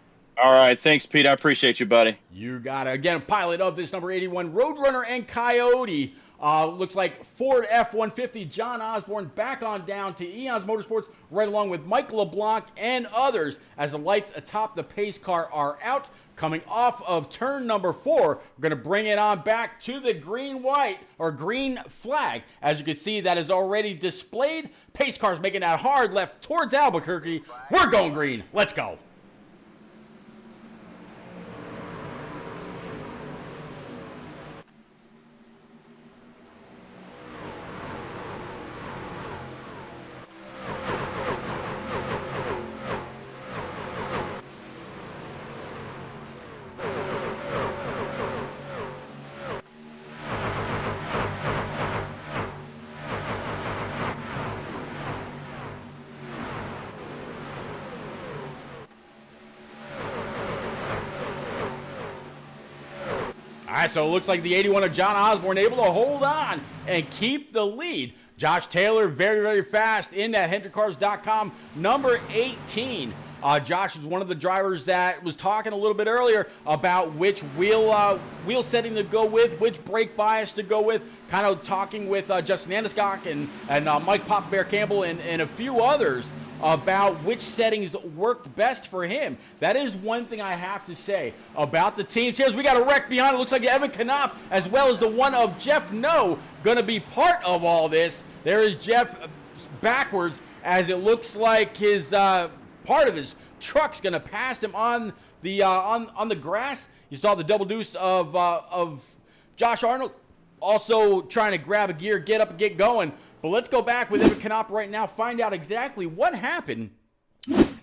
All right. Thanks, Pete. I appreciate you, buddy. You got it. Again, pilot of this number 81 Roadrunner and Coyote. Looks like Ford F-150, John Osborne back on down to Eons Motorsports, right along with Mike LeBlanc and others as the lights atop the pace car are out. Coming off of turn number 4, we're going to bring it on back to the green flag. As you can see, that is already displayed. Pace car's making that hard left towards Albuquerque. We're going green. Let's go. All right, so it looks like the 81 of John Osborne able to hold on and keep the lead. Josh Taylor very, very fast in that HendrickCars.com number 18. Josh is one of the drivers that was talking a little bit earlier about which wheel setting to go with, which brake bias to go with, kind of talking with Justin Anderscock and Mike Pop Bear Campbell and a few others about which settings worked best for him. That is one thing I have to say about the teams. Here's we got a wreck behind it. Looks like Evan Knopp as well as the one of Jeff No going to be part of all this. There is Jeff backwards as it looks like his part of his truck's going to pass him on the grass. You saw the double deuce of Josh Arnold also trying to grab a gear, get up and get going. But let's go back with Evan Knopp right now, find out exactly what happened,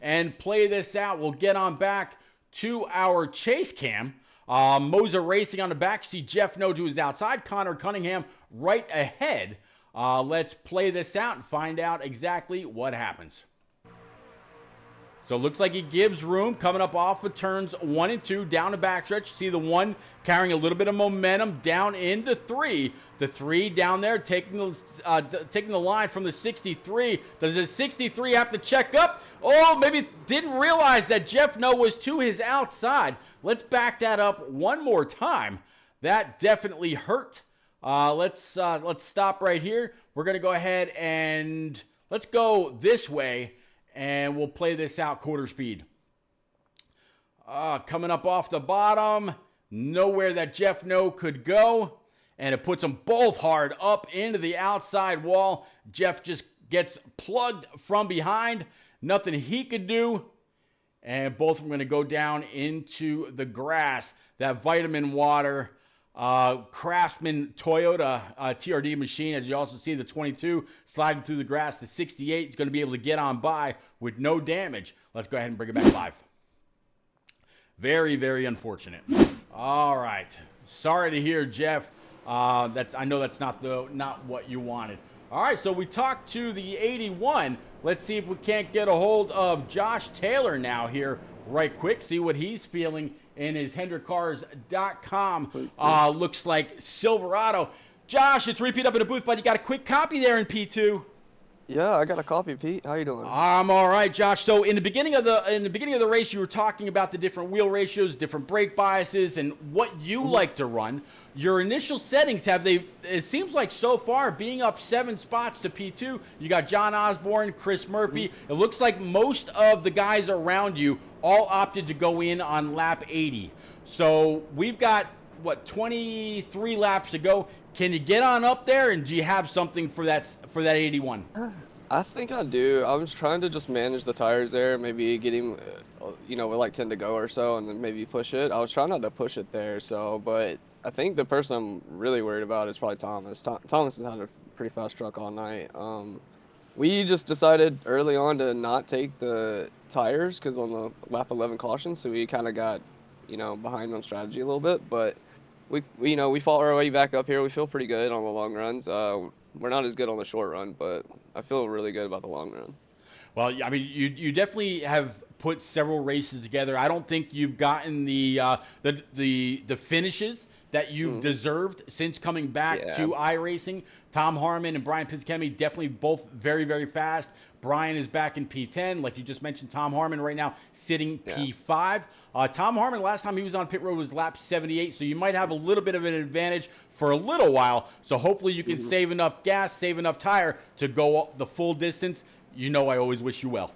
and play this out. We'll get on back to our chase cam. Moser Racing on the back. See Jeff No to his outside. Connor Cunningham right ahead. Let's play this out and find out exactly what happens. So it looks like he gives room coming up off of turns 1 and 2 down the backstretch. See the 1 carrying a little bit of momentum down into 3. The 3 down there taking the line from the 63. Does the 63 have to check up? Oh, maybe didn't realize that Jeff No was to his outside. Let's back that up one more time. That definitely hurt. Let's stop right here. We're going to go ahead and let's go this way, and we'll play this out quarter speed. Coming up off the bottom, nowhere that Jeff No could go, and it puts them both hard up into the outside wall. Jeff just gets plugged from behind. Nothing he could do, and both of them going to go down into the grass. That vitamin water. Craftsman Toyota TRD machine, as you also see the 22 sliding through the grass. The 68 is going to be able to get on by with no damage. Let's go ahead and bring it back live. Very, very unfortunate. All right, sorry to hear, Jeff. I know that's not what you wanted. All right, so we talked to the 81. Let's see if we can't get a hold of Josh Taylor now here right quick. See what he's feeling in his HendrickCars.com. Looks like Silverado. Josh, it's Repeat up in the booth, but you got a quick copy there in P2. Yeah, I got a copy, Pete. How you doing? I'm all right, Josh. So in the beginning of the race, you were talking about the different wheel ratios, different brake biases, and what you like to run. Your initial settings, it seems like so far, being up 7 spots to P2, you got John Osborne, Chris Murphy. It looks like most of the guys around you all opted to go in on lap 80. So we've got, 23 laps to go. Can you get on up there, and do you have something for that 81? I think I do. I was trying to just manage the tires there, maybe get him, with like 10 to go or so, and then maybe push it. I was trying not to push it there, but I think the person I'm really worried about is probably Thomas. Thomas has had a pretty fast truck all night. We just decided early on to not take the tires because on the lap 11 caution, so we kind of got, behind on strategy a little bit. But we fought our way back up here. We feel pretty good on the long runs. We're not as good on the short run, but I feel really good about the long run. Well, I mean, you definitely have put several races together. I don't think you've gotten the finishes that you've deserved since coming back to iRacing. Tom Harmon and Brian Pizzicemi definitely both very, very fast. Brian is back in P10. Like you just mentioned, Tom Harmon right now sitting P5. Tom Harmon, last time he was on pit road was lap 78, so you might have a little bit of an advantage for a little while. So hopefully you can save enough gas, save enough tire to go the full distance. I always wish you well.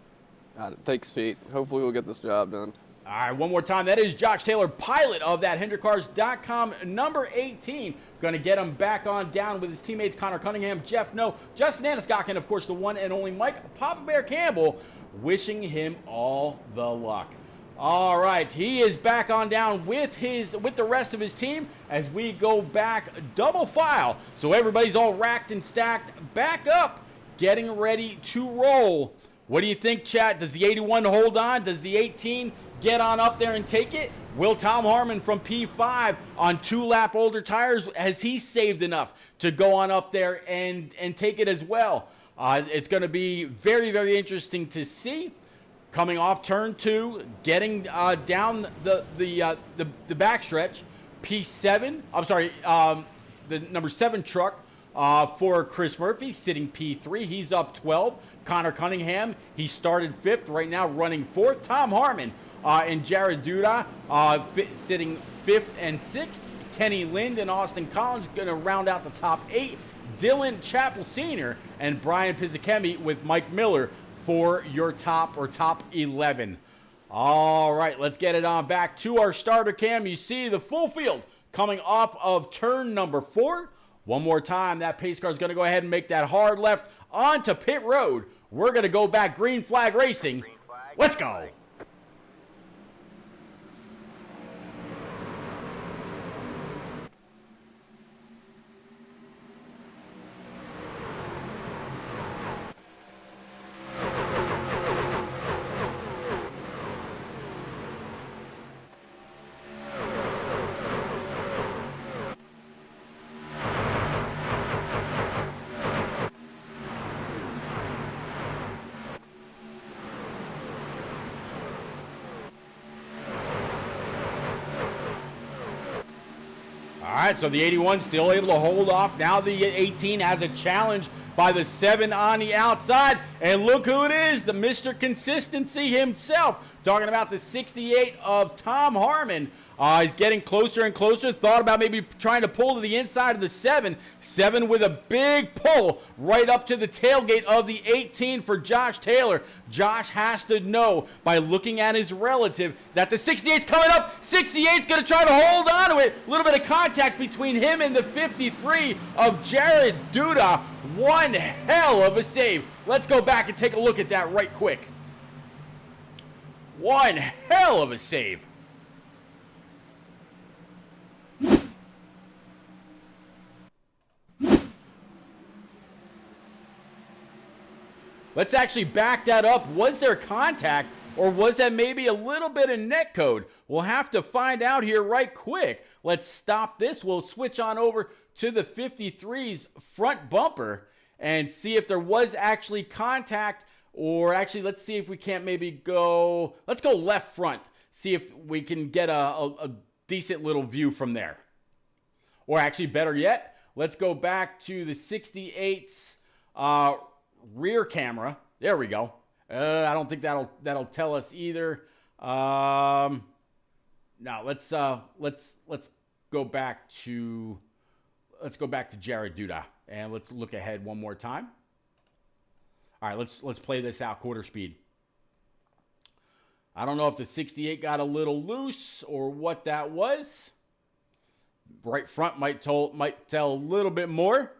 Thanks, Pete. Hopefully we'll get this job done. All right, one more time. That is Josh Taylor, pilot of that HendrickCars.com number 18. Going to get him back on down with his teammates Connor Cunningham, Jeff No, Justin Anaskok, and, of course, the one and only Mike Papa Bear Campbell, wishing him all the luck. All right, he is back on down with the rest of his team as we go back double file. So everybody's all racked and stacked back up, getting ready to roll. What do you think, chat? Does the 81 hold on? Does the 18 get on up there and take it? Will Tom Harmon from P5 on 2-lap older tires, has he saved enough to go on up there and take it as well? It's going to be very, very interesting to see. Coming off turn 2, getting down the backstretch, P7. I'm sorry, the number 7 truck for Chris Murphy sitting P3. He's up 12. Connor Cunningham, he started 5th, right now running 4th. Tom Harmon and Jared Duda sitting 5th and 6th. Kenny Lind and Austin Collins going to round out the top 8. Dylan Chappell Sr. and Brian Pizzicemi with Mike Miller for your top 11. All right, let's get it on back to our starter cam. You see the full field coming off of turn number 4. One more time, that pace car is going to go ahead and make that hard left onto pit road. We're going to go back green flag racing. Let's go. right, so the 81 still able to hold off. Now the 18 has a challenge by the 7 on the outside. And look who it is, the Mr. Consistency himself. Talking about the 68 of Tom Harmon. He's getting closer and closer. Thought about maybe trying to pull to the inside of the 7. 7 with a big pull right up to the tailgate of the 18 for Josh Taylor. Josh has to know by looking at his relative that the 68's coming up. 68's going to try to hold on to it. A little bit of contact between him and the 53 of Jared Duda. One hell of a save. Let's go back and take a look at that right quick. One hell of a save. Let's actually back that up. Was there contact, or was that maybe a little bit of net code? We'll have to find out here right quick. Let's stop this. We'll switch on over to the 53's front bumper and see if there was actually contact, or actually let's see if we can't maybe go, let's go left front. See if we can get a decent little view from there. Or actually better yet, let's go back to the 68's rear camera. There we go. I don't think that'll tell us either. Now let's go back to Jared Duda and let's look ahead one more time. All right, let's play this out quarter speed. I don't know if the 68 got a little loose or what that was. Right front might tell a little bit more.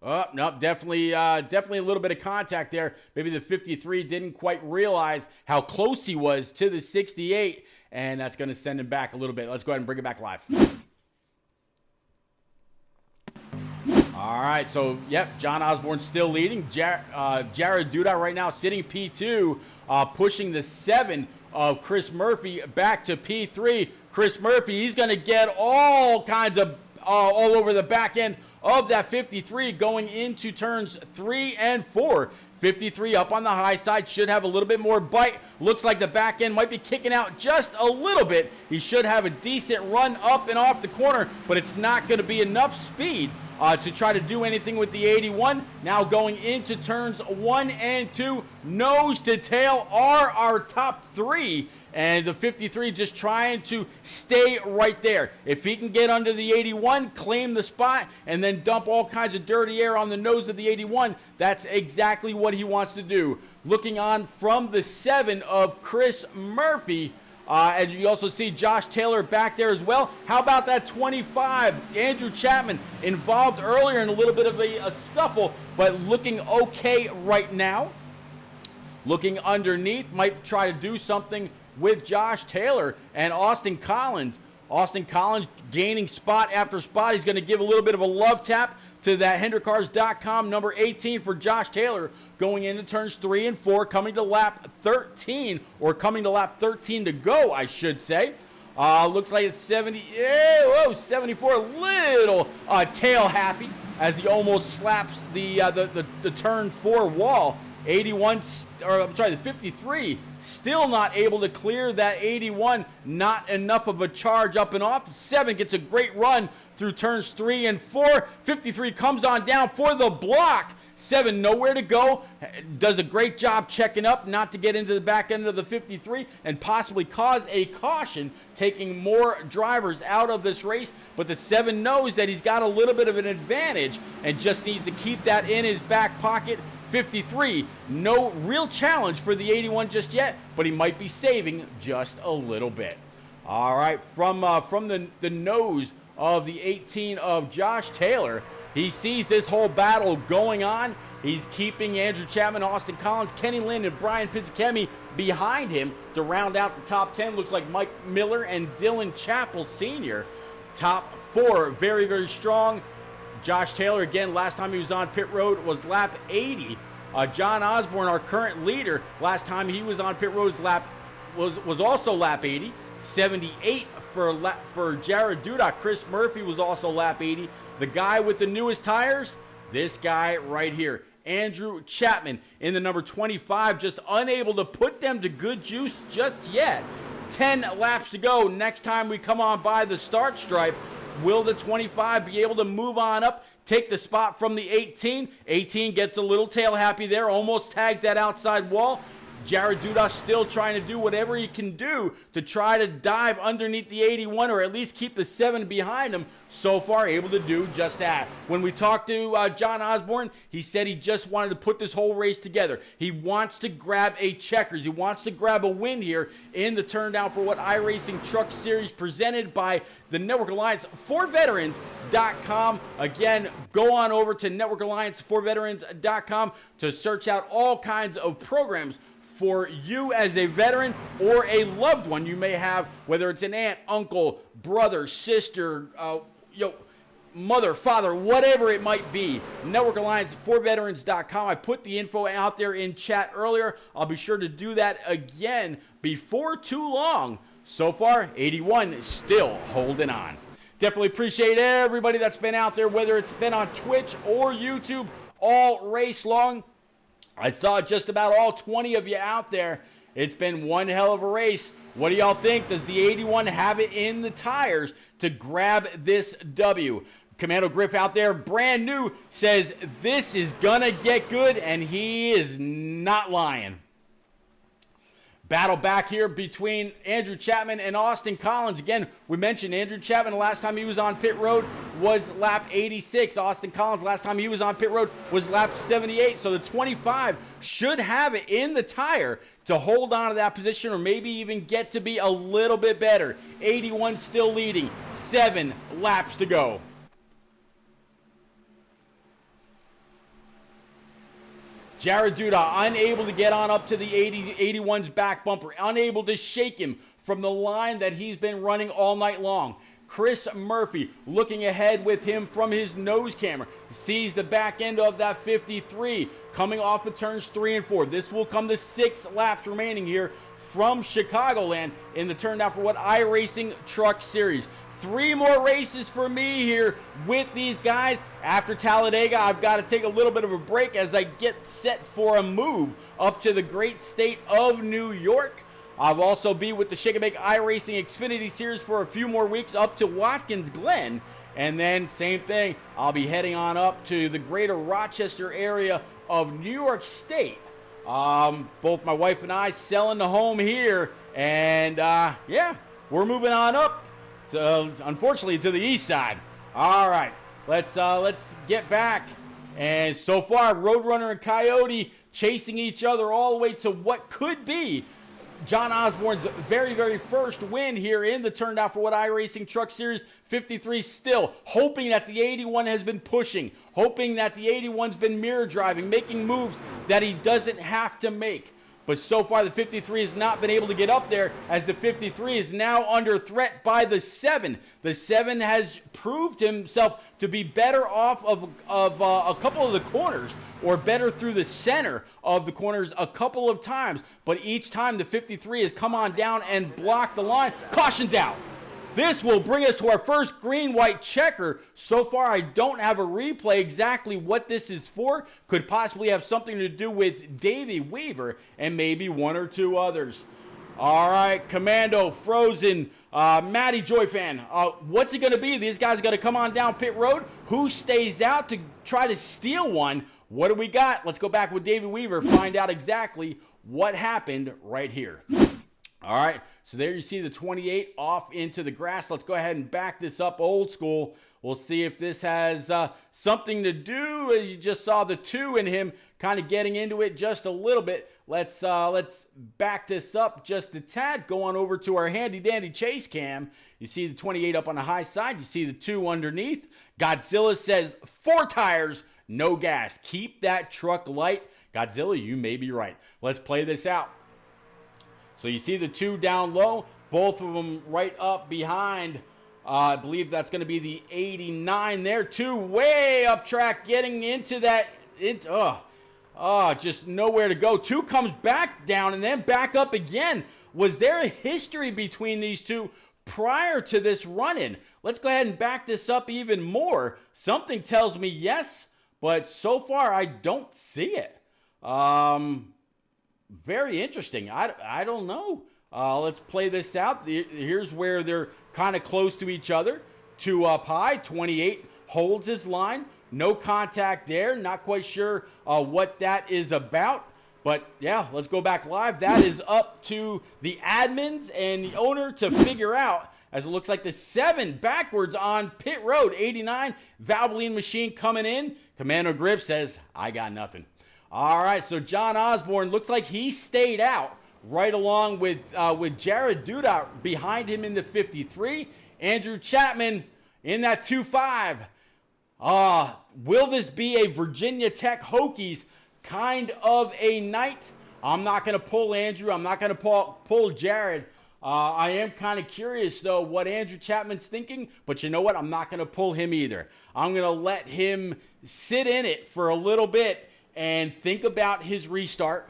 Oh, no, definitely a little bit of contact there. Maybe the 53 didn't quite realize how close he was to the 68, and that's going to send him back a little bit. Let's go ahead and bring it back live. All right, so, yep, John Osborne still leading. Jared Duda right now sitting P2, pushing the 7 of Chris Murphy back to P3. Chris Murphy, he's going to get all kinds of, all over the back end of that 53 going into turns 3 and 4. 53 up on the high side, should have a little bit more bite. Looks like the back end might be kicking out just a little bit. He should have a decent run up and off the corner, but it's not going to be enough speed to try to do anything with the 81. Now going into turns 1 and 2, nose to tail are our top 3. And the 53 just trying to stay right there. If he can get under the 81, claim the spot, and then dump all kinds of dirty air on the nose of the 81, that's exactly what he wants to do. Looking on from the 7 of Chris Murphy, and you also see Josh Taylor back there as well. How about that 25? Andrew Chapman involved earlier in a little bit of a scuffle, but looking okay right now. Looking underneath, might try to do something with Josh Taylor and Austin Collins. Austin Collins gaining spot after spot. He's going to give a little bit of a love tap to that HendrickCars.com number 18 for Josh Taylor going into turns 3 and 4, coming to lap 13, or coming to lap 13 to go, I should say. Looks like it's 74, a little tail happy as he almost slaps the turn 4 wall. 81, or I'm sorry, the 53 still not able to clear that 81. Not enough of a charge up and off. 7 gets a great run through turns 3 and 4. 53 comes on down for the block. 7 nowhere to go. Does a great job checking up not to get into the back end of the 53 and possibly cause a caution, taking more drivers out of this race. But the 7 knows that he's got a little bit of an advantage and just needs to keep that in his back pocket. 53, no real challenge for the 81 just yet, but he might be saving just a little bit. All right, from the nose of the 18 of Josh Taylor, he sees this whole battle going on. He's keeping Andrew Chapman, Austin Collins, Kenny Lynn, and Brian Pizzakemi behind him to round out the top 10. Looks like Mike Miller and Dylan Chappell Sr. Top 4, very, very strong. Josh Taylor, again, last time he was on pit road was lap 80. John Osborne, our current leader, last time he was on pit road was also lap 80. 78 for Jared Duda. Chris Murphy was also lap 80. The guy with the newest tires, this guy right here, Andrew Chapman in the number 25, just unable to put them to good use just yet. 10 laps to go. Next time we come on by the start stripe, will the 25 be able to move on up, take the spot from the 18? 18 gets a little tail happy there, almost tags that outside wall. Jared Dudas still trying to do whatever he can do to try to dive underneath the 81 or at least keep the 7 behind him. So far, able to do just that. When we talked to John Osborne, he said he just wanted to put this whole race together. He wants to grab a checkers. He wants to grab a win here in the turn down for what iRacing Truck Series presented by the Network Alliance for Veterans.com. Again, go on over to Network Alliance for Veterans.com to search out all kinds of programs for you as a veteran or a loved one you may have, whether it's an aunt, uncle, brother, sister, mother, father, whatever it might be. Network Alliance for Veterans.com. I put the info out there in chat earlier. I'll be sure to do that again before too long. So far, 81 is still holding on. Definitely appreciate everybody that's been out there, whether it's been on Twitch or YouTube all race long. I saw just about all 20 of you out there. It's been one hell of a race. What do y'all think? Does the 81 have it in the tires to grab this W? Commando Griff out there, brand new, says this is gonna get good, and he is not lying. Battle back here between Andrew Chapman and Austin Collins. Again, we mentioned Andrew Chapman, the last time he was on pit road was lap 86. Austin Collins, last time he was on pit road was lap 78. So the 25 should have it in the tire to hold on to that position or maybe even get to be a little bit better. 81 still leading, 7 laps to go. Jared Duda unable to get on up to the 81's back bumper, unable to shake him from the line that he's been running all night long. Chris Murphy looking ahead with him from his nose camera, sees the back end of that 53 coming off of turns 3 and 4. This will come to 6 laps remaining here from Chicagoland in the turn down for what iRacing Truck Series. 3 more races for me here with these guys. After Talladega, I've got to take a little bit of a break as I get set for a move up to the great state of New York. I'll also be with the Shake and Bake iRacing Xfinity Series for a few more weeks up to Watkins Glen. And then same thing, I'll be heading on up to the greater Rochester area of New York State. Both my wife and I selling the home here. And yeah, we're moving on up. Unfortunately, to the east side. All right, let's get back. And so far, Roadrunner and Coyote chasing each other all the way to what could be John Osborne's very, very first win here in the turn down for what iRacing Truck Series 53. Still hoping that the 81 has been pushing, hoping that the 81's been mirror driving, making moves that he doesn't have to make. But so far, the 53 has not been able to get up there as the 53 is now under threat by the 7. The 7 has proved himself to be better off of a couple of the corners or better through the center of the corners a couple of times. But each time the 53 has come on down and blocked the line. Caution's out. This will bring us to our first green-white checker. So far, I don't have a replay exactly what this is for. Could possibly have something to do with Davey Weaver and maybe one or two others. All right, Commando, Frozen, Matty Joy fan. What's it going to be? These guys are going to come on down pit road. Who stays out to try to steal one? What do we got? Let's go back with Davey Weaver, find out exactly what happened right here. All right, so there you see the 28 off into the grass. Let's go ahead and back this up old school. We'll see if this has something to do. You just saw the 2 in him kind of getting into it just a little bit. Let's back this up just a tad. Go on over to our handy-dandy chase cam. You see the 28 up on the high side. You see the 2 underneath. Godzilla says 4 tires, no gas. Keep that truck light. Godzilla, you may be right. Let's play this out. So you see the 2 down low, both of them right up behind. I believe that's going to be the 89 there. 2 way up track, getting into that. Just nowhere to go. 2 comes back down and then back up again. Was there a history between these 2 prior to this run-in? Let's go ahead and back this up even more. Something tells me yes, but so far I don't see it. Very interesting. I don't know. Let's play this out. Here's where they're kind of close to each other. 2 up high, 28 holds his line. No contact there. Not quite sure what that is about. But yeah, let's go back live. That is up to the admins and the owner to figure out, as it looks like the 7 backwards on pit road. 89, Valvoline machine coming in. Commando Grip says, I got nothing. All right, so John Osborne looks like he stayed out right along with Jared Duda behind him in the 53. Andrew Chapman in that 2.5. Will this be a Virginia Tech Hokies kind of a night? I'm not going to pull Andrew. I'm not going to pull Jared. I am kind of curious, though, what Andrew Chapman's thinking. But you know what? I'm not going to pull him either. I'm going to let him sit in it for a little bit and think about his restart.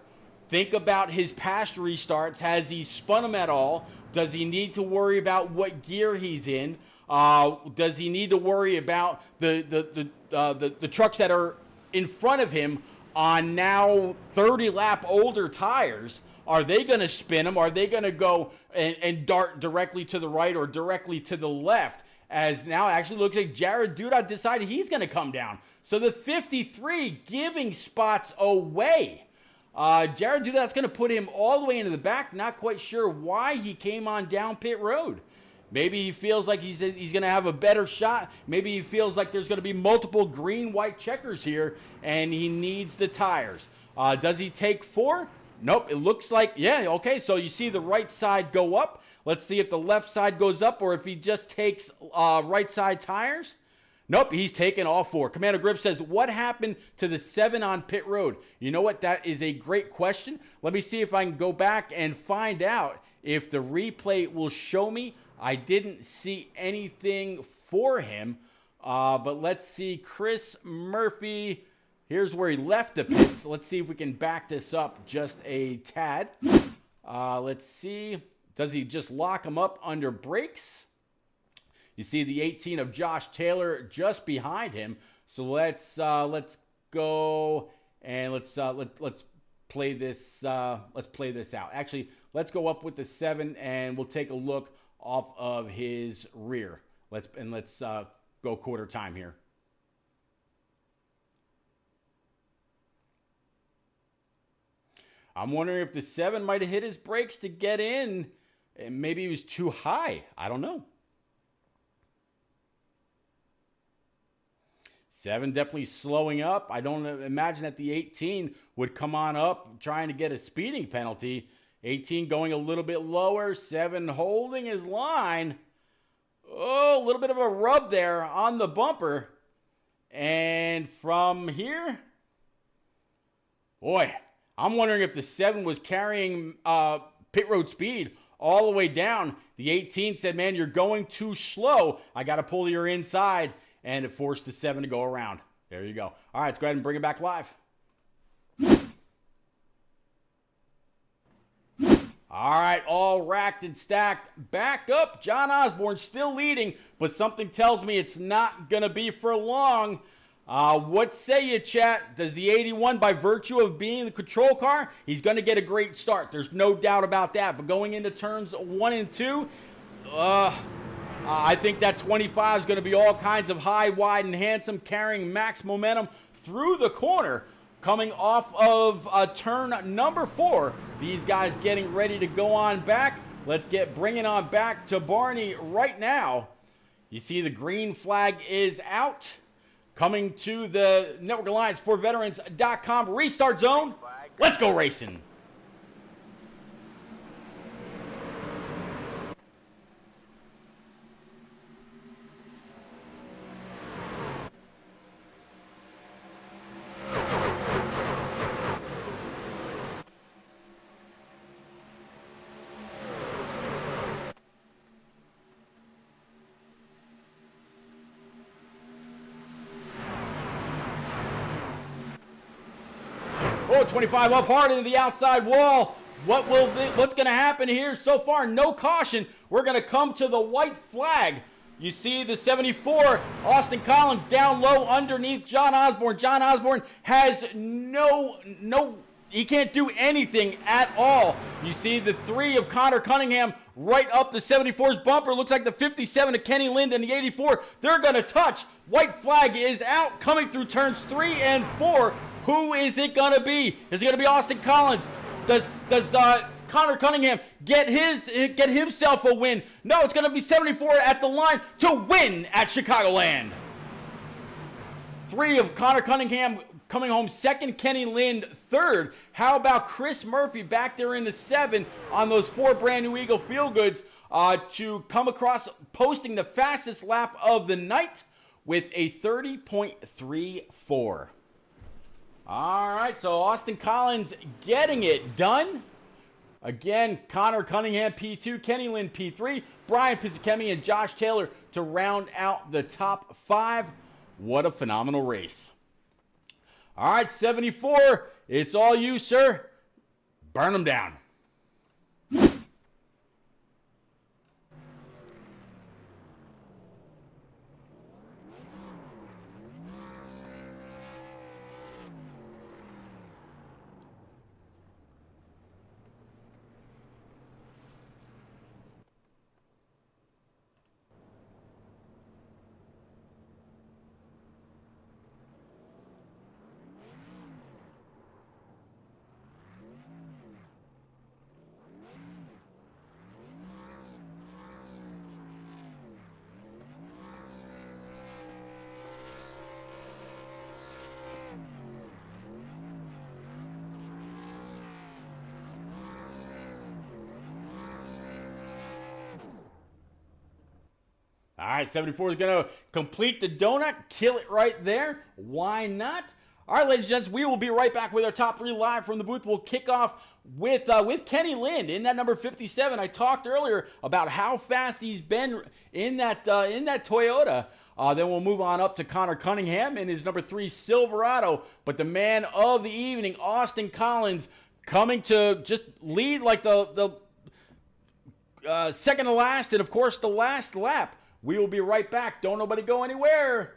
Think about his past restarts. Has he spun them at all? Does he need to worry about what gear he's in? Does he need to worry about the trucks that are in front of him on now 30-lap older tires? Are they going to spin him? Are they going to go and dart directly to the right or directly to the left? As now actually looks like Jared Duda decided he's going to come down. So the 53 giving spots away. Jared Duda, that's going to put him all the way into the back. Not quite sure why he came on down pit road. Maybe he feels like he's going to have a better shot. Maybe he feels like there's going to be multiple green-white checkers here, and he needs the tires. Does he take 4? Nope, it looks like, yeah, okay, so you see the right side go up. Let's see if the left side goes up or if he just takes right side tires. Nope, he's taken all 4. Commander Grip says, what happened to the 7 on pit road? You know what? That is a great question. Let me see if I can go back and find out if the replay will show me. I didn't see anything for him. But let's see. Chris Murphy, here's where he left the pits. Let's see if we can back this up just a tad. Let's see. Does he just lock him up under brakes? You see the 18 of Josh Taylor just behind him. So let's go and let's play this. Let's play this out. Actually, let's go up with the 7 and we'll take a look off of his rear. Let's go quarter time here. I'm wondering if the 7 might have hit his brakes to get in, and maybe he was too high. I don't know. 7 definitely slowing up. I don't imagine that the 18 would come on up trying to get a speeding penalty. 18 going a little bit lower. 7 holding his line. Oh, a little bit of a rub there on the bumper. And from here, boy, I'm wondering if the 7 was carrying pit road speed all the way down. The 18 said, man, you're going too slow. I got to pull your inside. And it forced the 7 to go around. There you go. All right, let's go ahead and bring it back live. All right, all racked and stacked. Back up. John Osborne still leading, but something tells me it's not going to be for long. What say you, chat? Does the 81, by virtue of being the control car, he's going to get a great start. There's no doubt about that. But going into turns 1 and 2, I think that 25 is going to be all kinds of high, wide, and handsome, carrying max momentum through the corner. Coming off of turn number 4, these guys getting ready to go on back. Let's bring it on back to Barney right now. You see the green flag is out. Coming to the Network Alliance for Veterans.com restart zone. Let's go racing. Oh, 25 up hard into the outside wall. What's going to happen here? So far, no caution. We're going to come to the white flag. You see the 74, Austin Collins down low underneath John Osborne. John Osborne has no he can't do anything at all. You see the 3 of Connor Cunningham right up the 74's bumper. Looks like the 57 of Kenny Lind and the 84. They're going to touch. White flag is out, coming through turns 3 and 4. Who is it going to be? Is it going to be Austin Collins? Does Connor Cunningham get himself a win? No, it's going to be 74 at the line to win at Chicagoland. 3 of Connor Cunningham coming home second, Kenny Lind third. How about Chris Murphy back there in the 7 on those 4 brand new Eagle Feel Goods to come across, posting the fastest lap of the night with a 30.34. All right, so Austin Collins getting it done. Again, Connor Cunningham P2, Kenny Lind P3, Brian Pizzakemi and Josh Taylor to round out the top 5. What a phenomenal race. All right, 74, it's all you, sir. Burn them down. All right, 74 is going to complete the donut, kill it right there. Why not? All right, ladies and gents, we will be right back with our top 3 live from the booth. We'll kick off with Kenny Lind in that number 57. I talked earlier about how fast he's been in that Toyota. Then we'll move on up to Connor Cunningham in his number 3 Silverado. But the man of the evening, Austin Collins, coming to just lead like the second to last, and of course the last lap. We will be right back. Don't nobody go anywhere.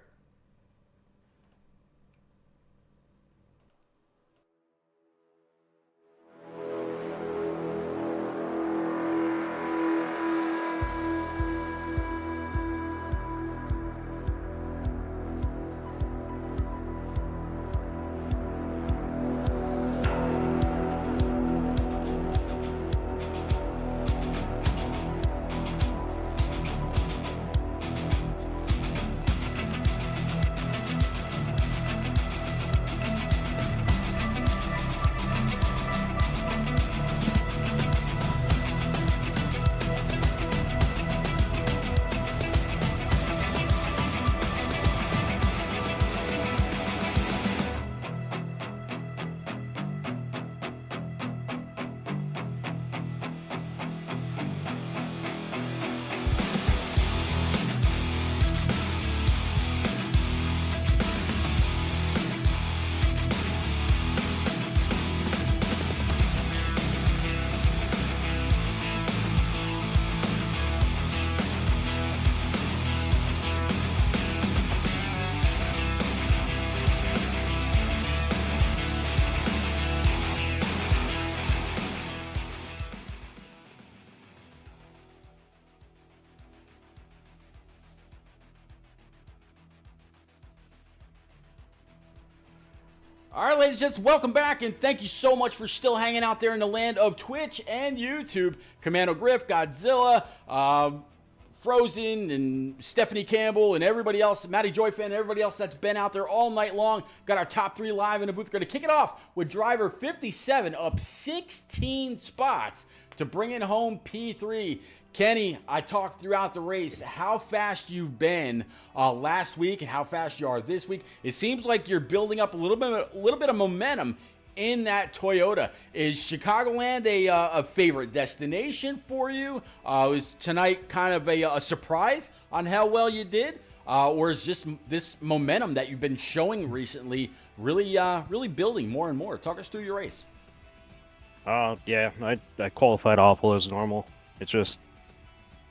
All right, ladies and gents, welcome back, and thank you so much for still hanging out there in the land of Twitch and YouTube. Commando Griff, Godzilla, Frozen, and Stephanie Campbell, and everybody else, Matty Joyfan, and everybody else that's been out there all night long. Got our top 3 live in the booth. Going to kick it off with driver 57, up 16 spots to bring it home P3. Kenny, I talked throughout the race how fast you've been last week and how fast you are this week. It seems like you're building up a little bit of momentum in that Toyota. Is Chicagoland a favorite destination for you? Was tonight kind of a surprise on how well you did? Or is just this momentum that you've been showing recently really building more and more? Talk us through your race. Yeah, I qualified awful as normal. It's just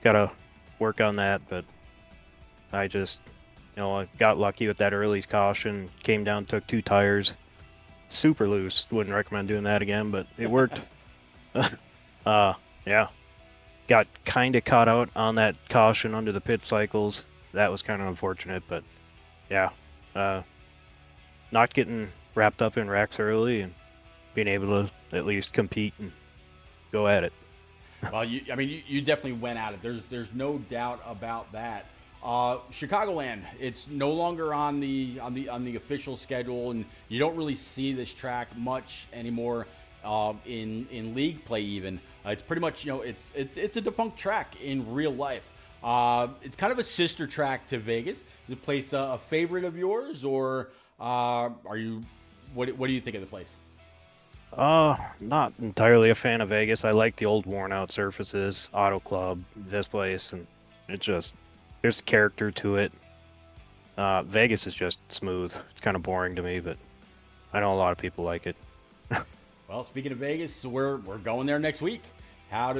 gotta work on that, but I just, I got lucky with that early caution, came down, took 2 tires, super loose. Wouldn't recommend doing that again, but it worked. Yeah. Got kind of caught out on that caution under the pit cycles. That was kind of unfortunate, but yeah. Not getting wrapped up in wrecks early and being able to at least compete and go at it. Well, you definitely went at it. There's no doubt about that. Chicagoland, it's no longer on the official schedule, and you don't really see this track much anymore in league play. Even it's pretty much it's a defunct track in real life. It's kind of a sister track to Vegas. Is the place a favorite of yours, or are you? What do you think of the place? Not entirely a fan of Vegas. I like the old worn out surfaces, Auto Club, this place, and it just, there's character to it. Vegas is just smooth. It's kind of boring to me, but I know a lot of people like it. Well, speaking of Vegas, we're going there next week. How do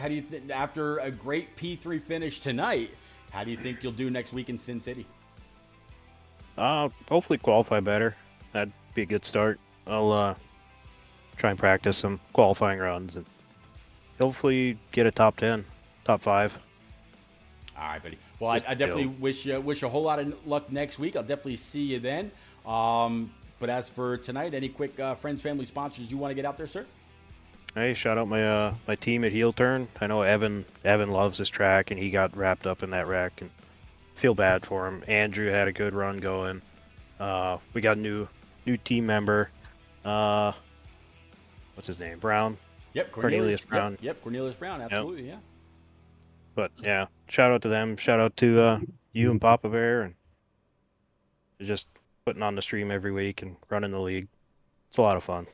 you think, after a great P3 finish tonight, how do you think you'll do next week in Sin City? Hopefully qualify better. That'd be a good start. I'll try and practice some qualifying runs and hopefully get a top 10, top 5. All right, buddy. Well, I definitely wish you a whole lot of luck next week. I'll definitely see you then. But as for tonight, any quick friends, family, sponsors you want to get out there, sir? Hey, shout out my my team at Heel Turn. I know Evan loves this track, and he got wrapped up in that wreck, and feel bad for him. Andrew had a good run going. We got a new team member. What's his name? Brown. Yep, Cornelius Brown. Yep, Cornelius Brown. Absolutely, yeah. But yeah, shout out to them. Shout out to you and Papa Bear, and just putting on the stream every week and running the league. It's a lot of fun.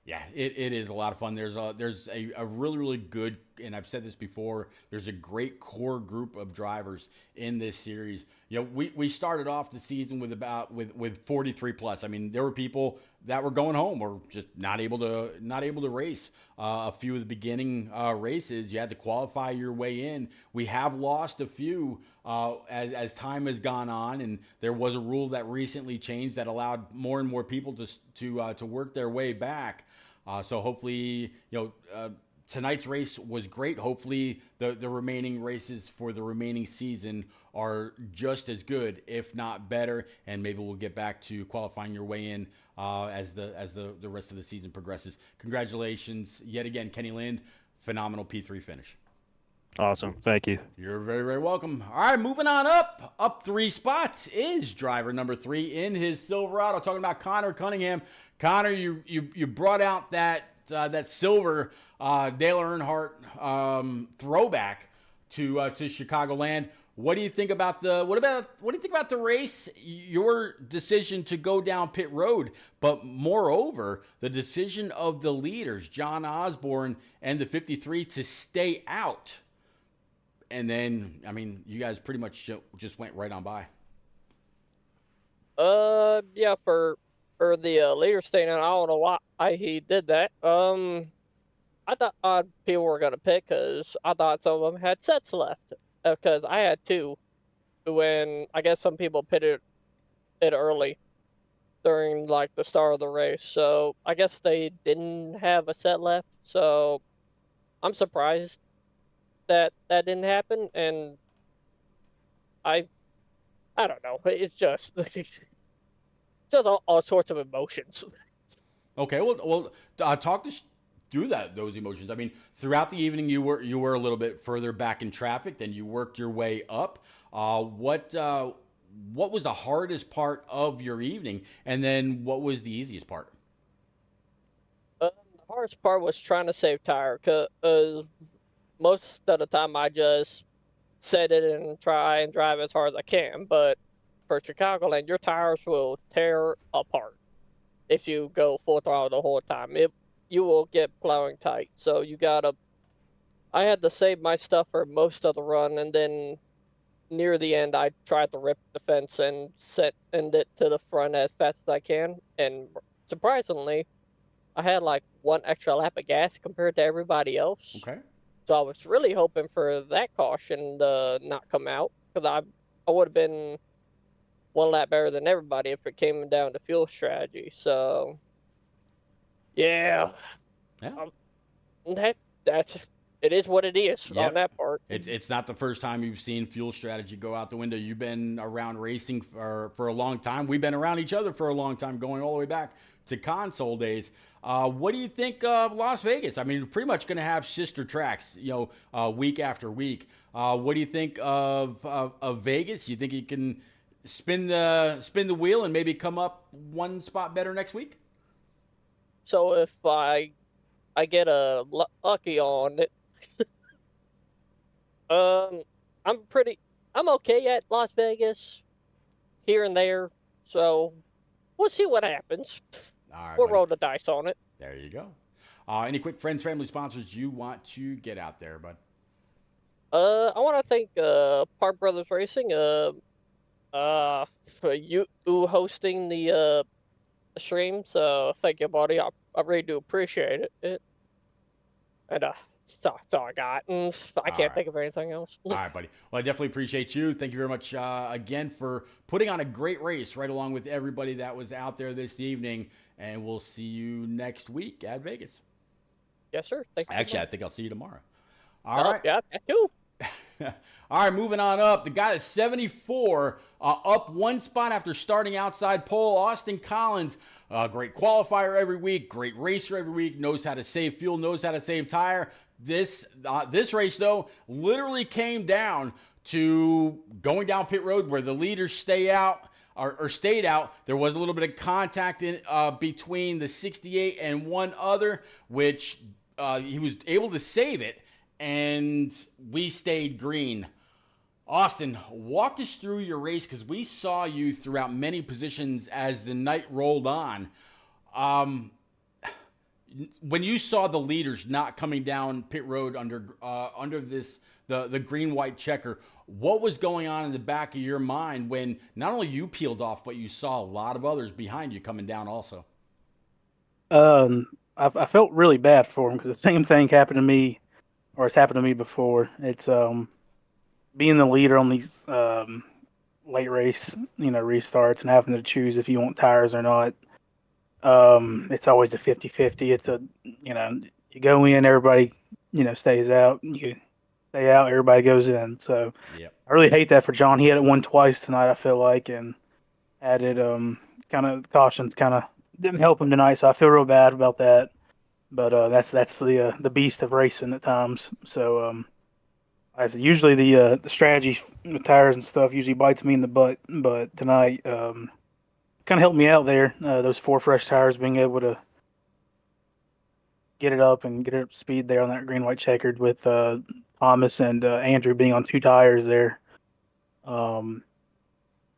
Yeah, it is a lot of fun. There's a really, really good, and I've said this before, there's a great core group of drivers in this series. We started off the season with 43 plus. I mean, there were people that were going home or just not able to race. A few of the beginning races, you had to qualify your way in. We have lost a few as time has gone on, and there was a rule that recently changed that allowed more and more people to work their way back. So hopefully, tonight's race was great. Hopefully the remaining races for the remaining season are just as good, if not better, and maybe we'll get back to qualifying your way in as the rest of the season progresses. Congratulations yet again, Kenny Lind. Phenomenal P3 finish. Awesome. Thank you. You're very, very welcome. All right, moving on up 3 spots is driver number 3 in his Silverado. Talking about Connor Cunningham. Connor, you brought out that silver Dale Earnhardt throwback to Chicagoland. What do you think about the race? Your decision to go down pit road, but moreover, the decision of the leaders, John Osborne and the 53, to stay out. And then, I mean, you guys pretty much just went right on by. Yeah, for the leader staying out, I don't know why he did that. I thought people were gonna pick because I thought some of them had sets left. Because I had 2, when I guess some people pitted it early during like the start of the race. So I guess they didn't have a set left. So I'm surprised that didn't happen, and I don't know. It's just just all sorts of emotions. Okay, well, talk us through those emotions. I mean, throughout the evening, you were a little bit further back in traffic, then you worked your way up. What was the hardest part of your evening, and then what was the easiest part? The hardest part was trying to save tire, because most of the time I just set it and try and drive as hard as I can. But for Chicagoland, your tires will tear apart if you go full throttle the whole time. You will get plowing tight. So I had to save my stuff for most of the run, and then near the end, I tried to rip the fence and end it to the front as fast as I can. And surprisingly, I had like 1 extra lap of gas compared to everybody else. Okay. So I was really hoping for that caution to not come out, because I would have been 1 lap better than everybody if it came down to fuel strategy. So Yeah, Yeah. that's it is what it is on Yep. that part. It's not the first time you've seen fuel strategy go out the window. You've been around racing for a long time. We've been around each other for a long time, going all the way back to console days. What do you think of Las Vegas? I mean, you're pretty much going to have sister tracks, week after week. What do you think of Vegas? You think you can spin the wheel and maybe come up one spot better next week? So if I get a lucky on it, um, I'm pretty I'm okay at Las Vegas here and there. So we'll see what happens. All right, We'll buddy. roll the dice on it. There you go. Any quick friends, family, sponsors you want to get out there, bud? I want to thank Park Brothers Racing for you hosting the stream. So thank you, buddy. I really do appreciate it. And that's all I got. I can't right. think of anything else. All right, buddy. Well, I definitely appreciate you. Thank you very much again for putting on a great race right along with everybody that was out there this evening. And we'll see you next week at Vegas. Yes, sir. Thank you. Actually, I think I'll see you tomorrow. All right. Yeah, that too. All right, moving on up. The guy at 74, up one spot after starting outside pole. Austin Collins, great qualifier every week, great racer every week, knows how to save fuel, knows how to save tire. This race, though, literally came down to going down pit road where the leaders stay out. Or stayed out. There was a little bit of contact in between the 68 and one other, which he was able to save it, and we stayed green. Austin, walk us through your race because we saw you throughout many positions as the night rolled on. When you saw the leaders not coming down pit road under the green white checker, what was going on in the back of your mind when not only you peeled off, but you saw a lot of others behind you coming down also? I felt really bad for him because the same thing happened to me, or it's happened to me before. It's being the leader on these late race, restarts and having to choose if you want tires or not. It's always a 50-50. It's you go in, everybody, stays out. You stay out, everybody goes in. So Yep. I really hate that for John. He had it won twice tonight, I feel like, and added kind of cautions kind of didn't help him tonight. So I feel real bad about that. But that's the beast of racing at times. So I said usually the strategy with tires and stuff usually bites me in the butt, but tonight kind of helped me out there. Those 4 fresh tires, being able to get it up and get it up to speed there on that green white checkered with Thomas and Andrew being on 2 tires there.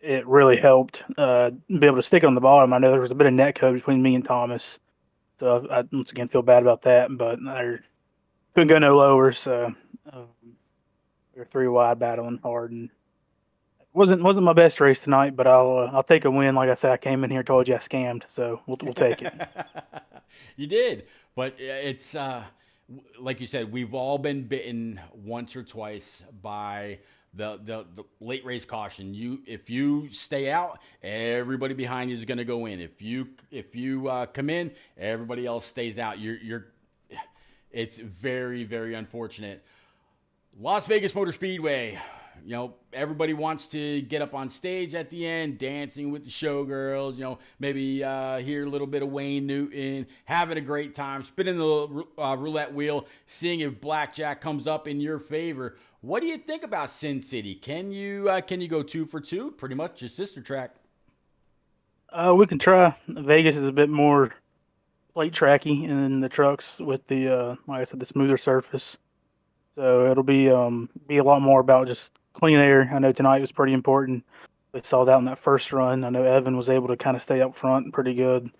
It really helped be able to stick on the bottom. I know there was a bit of net code between me and Thomas, so I once again feel bad about that, but I couldn't go no lower, so we were 3 wide battling hard, and it wasn't my best race tonight, but I'll take a win. Like I said, I came in here, told you I scammed, so we'll take it. You did, but it's like you said, we've all been bitten once or twice by the late race caution. If you stay out, everybody behind you is going to go in. If you come in, everybody else stays out. It's very, very unfortunate. Las Vegas Motor Speedway. Everybody wants to get up on stage at the end, dancing with the showgirls, maybe hear a little bit of Wayne Newton, having a great time, spinning the roulette wheel, seeing if blackjack comes up in your favor. What do you think about Sin City? Can you go 2 for 2? Pretty much your sister track. We can try. Vegas is a bit more plate tracky in the trucks with the like I said, the smoother surface. So it'll be a lot more about just clean air. I know tonight was pretty important. We saw that in that first run. I know Evan was able to kind of stay up front pretty good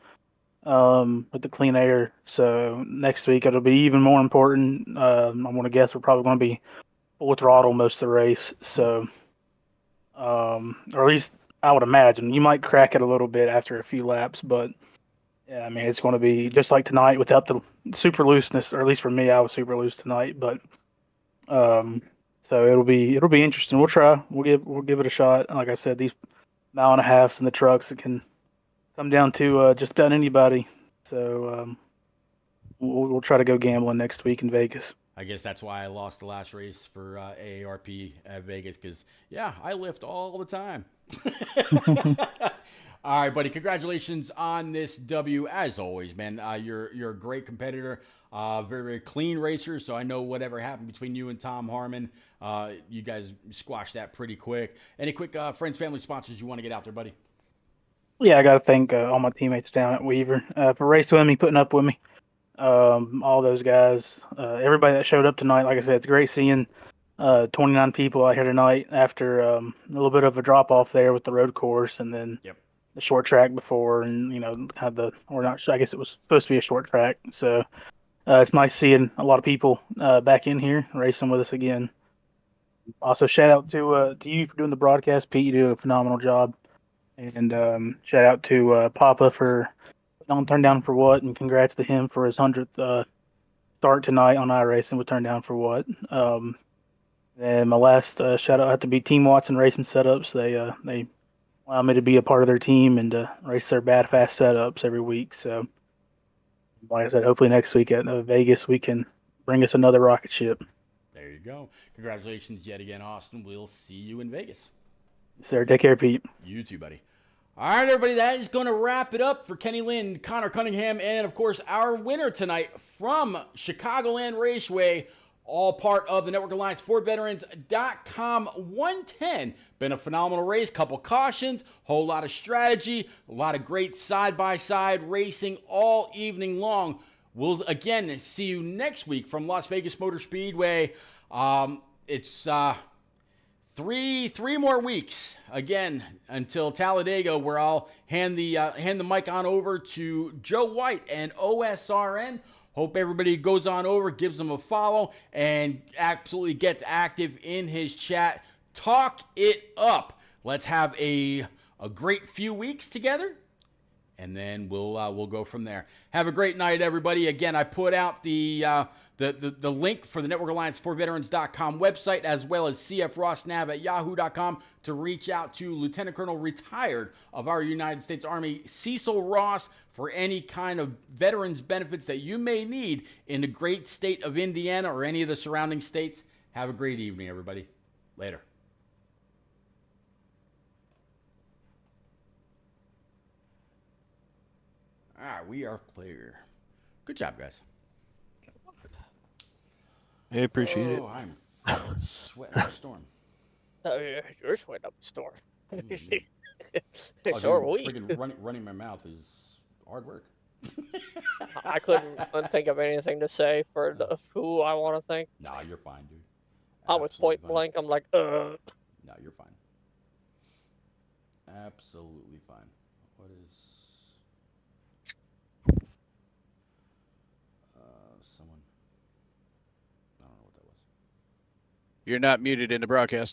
with the clean air. So next week it'll be even more important. I'm going to guess we're probably going to be full throttle most of the race. So, or at least I would imagine. You might crack it a little bit after a few laps, but yeah, I mean, it's going to be just like tonight without the super looseness, or at least for me, I was super loose tonight, but so it'll be interesting. We'll try. We'll give it a shot. Like I said, these 1.5 miles in the trucks, it can come down to just about anybody. So we'll try to go gambling next week in Vegas. I guess that's why I lost the last race for AARP at Vegas because, yeah, I lift all the time. All right, buddy. Congratulations on this W. As always, man. You're a great competitor. Very, very clean racer. So I know whatever happened between you and Tom Harmon, you guys squashed that pretty quick. Any quick friends, family, sponsors you want to get out there, buddy? Yeah, I got to thank all my teammates down at Weaver for racing with me, putting up with me. All those guys, everybody that showed up tonight. Like I said, it's great seeing 29 people out here tonight after a little bit of a drop off there with the road course and then the short track before, and kind of I guess it was supposed to be a short track. So it's nice seeing a lot of people back in here racing with us again. Also, shout out to you for doing the broadcast, Pete. You do a phenomenal job. And shout out to Papa for don't turn down for what, and congrats to him for his 100th start tonight on iRacing with Turn Down for What. And my last shout out had to be Team Watson Racing Setups. They allow me to be a part of their team and to race their bad fast setups every week. So, like I said, hopefully next week at Vegas we can bring us another rocket ship. There you go. Congratulations yet again, Austin. We'll see you in Vegas. Sir, take care, Pete. You too, buddy. All right, everybody, that is going to wrap it up for Kenny Lynn, Connor Cunningham, and, of course, our winner tonight from Chicagoland Raceway, all part of the Network Alliance for Veterans.com 110. Been a phenomenal race, couple cautions, whole lot of strategy, a lot of great side-by-side racing all evening long. We'll, again, see you next week from Las Vegas Motor Speedway. It's three more weeks again until Talladega, where I'll hand the mic on over to Joe White and OSRN. Hope everybody goes on over, gives them a follow, and absolutely gets active in his chat. Talk it up. Let's have a great few weeks together, and then we'll go from there. Have a great night, everybody. Again, I put out the link for the Network Alliance for Veterans.com website, as well as cfrossnav@yahoo.com to reach out to Lieutenant Colonel retired of our United States Army, Cecil Ross, for any kind of veterans benefits that you may need in the great state of Indiana or any of the surrounding states. Have a great evening, everybody. Later. All right, we are clear. Good job, guys. I appreciate it. I'm sweating up a storm. Oh, yeah, you're sweating up a storm. Oh, So are dude, we. friggin' running my mouth is hard work. I couldn't think of anything to say for who I want to thank. Nah, you're fine, dude. I was Absolutely point fine. blank. I'm like, No, you're fine. Absolutely fine. What is... someone... I don't know what that was. You're not muted in the broadcast.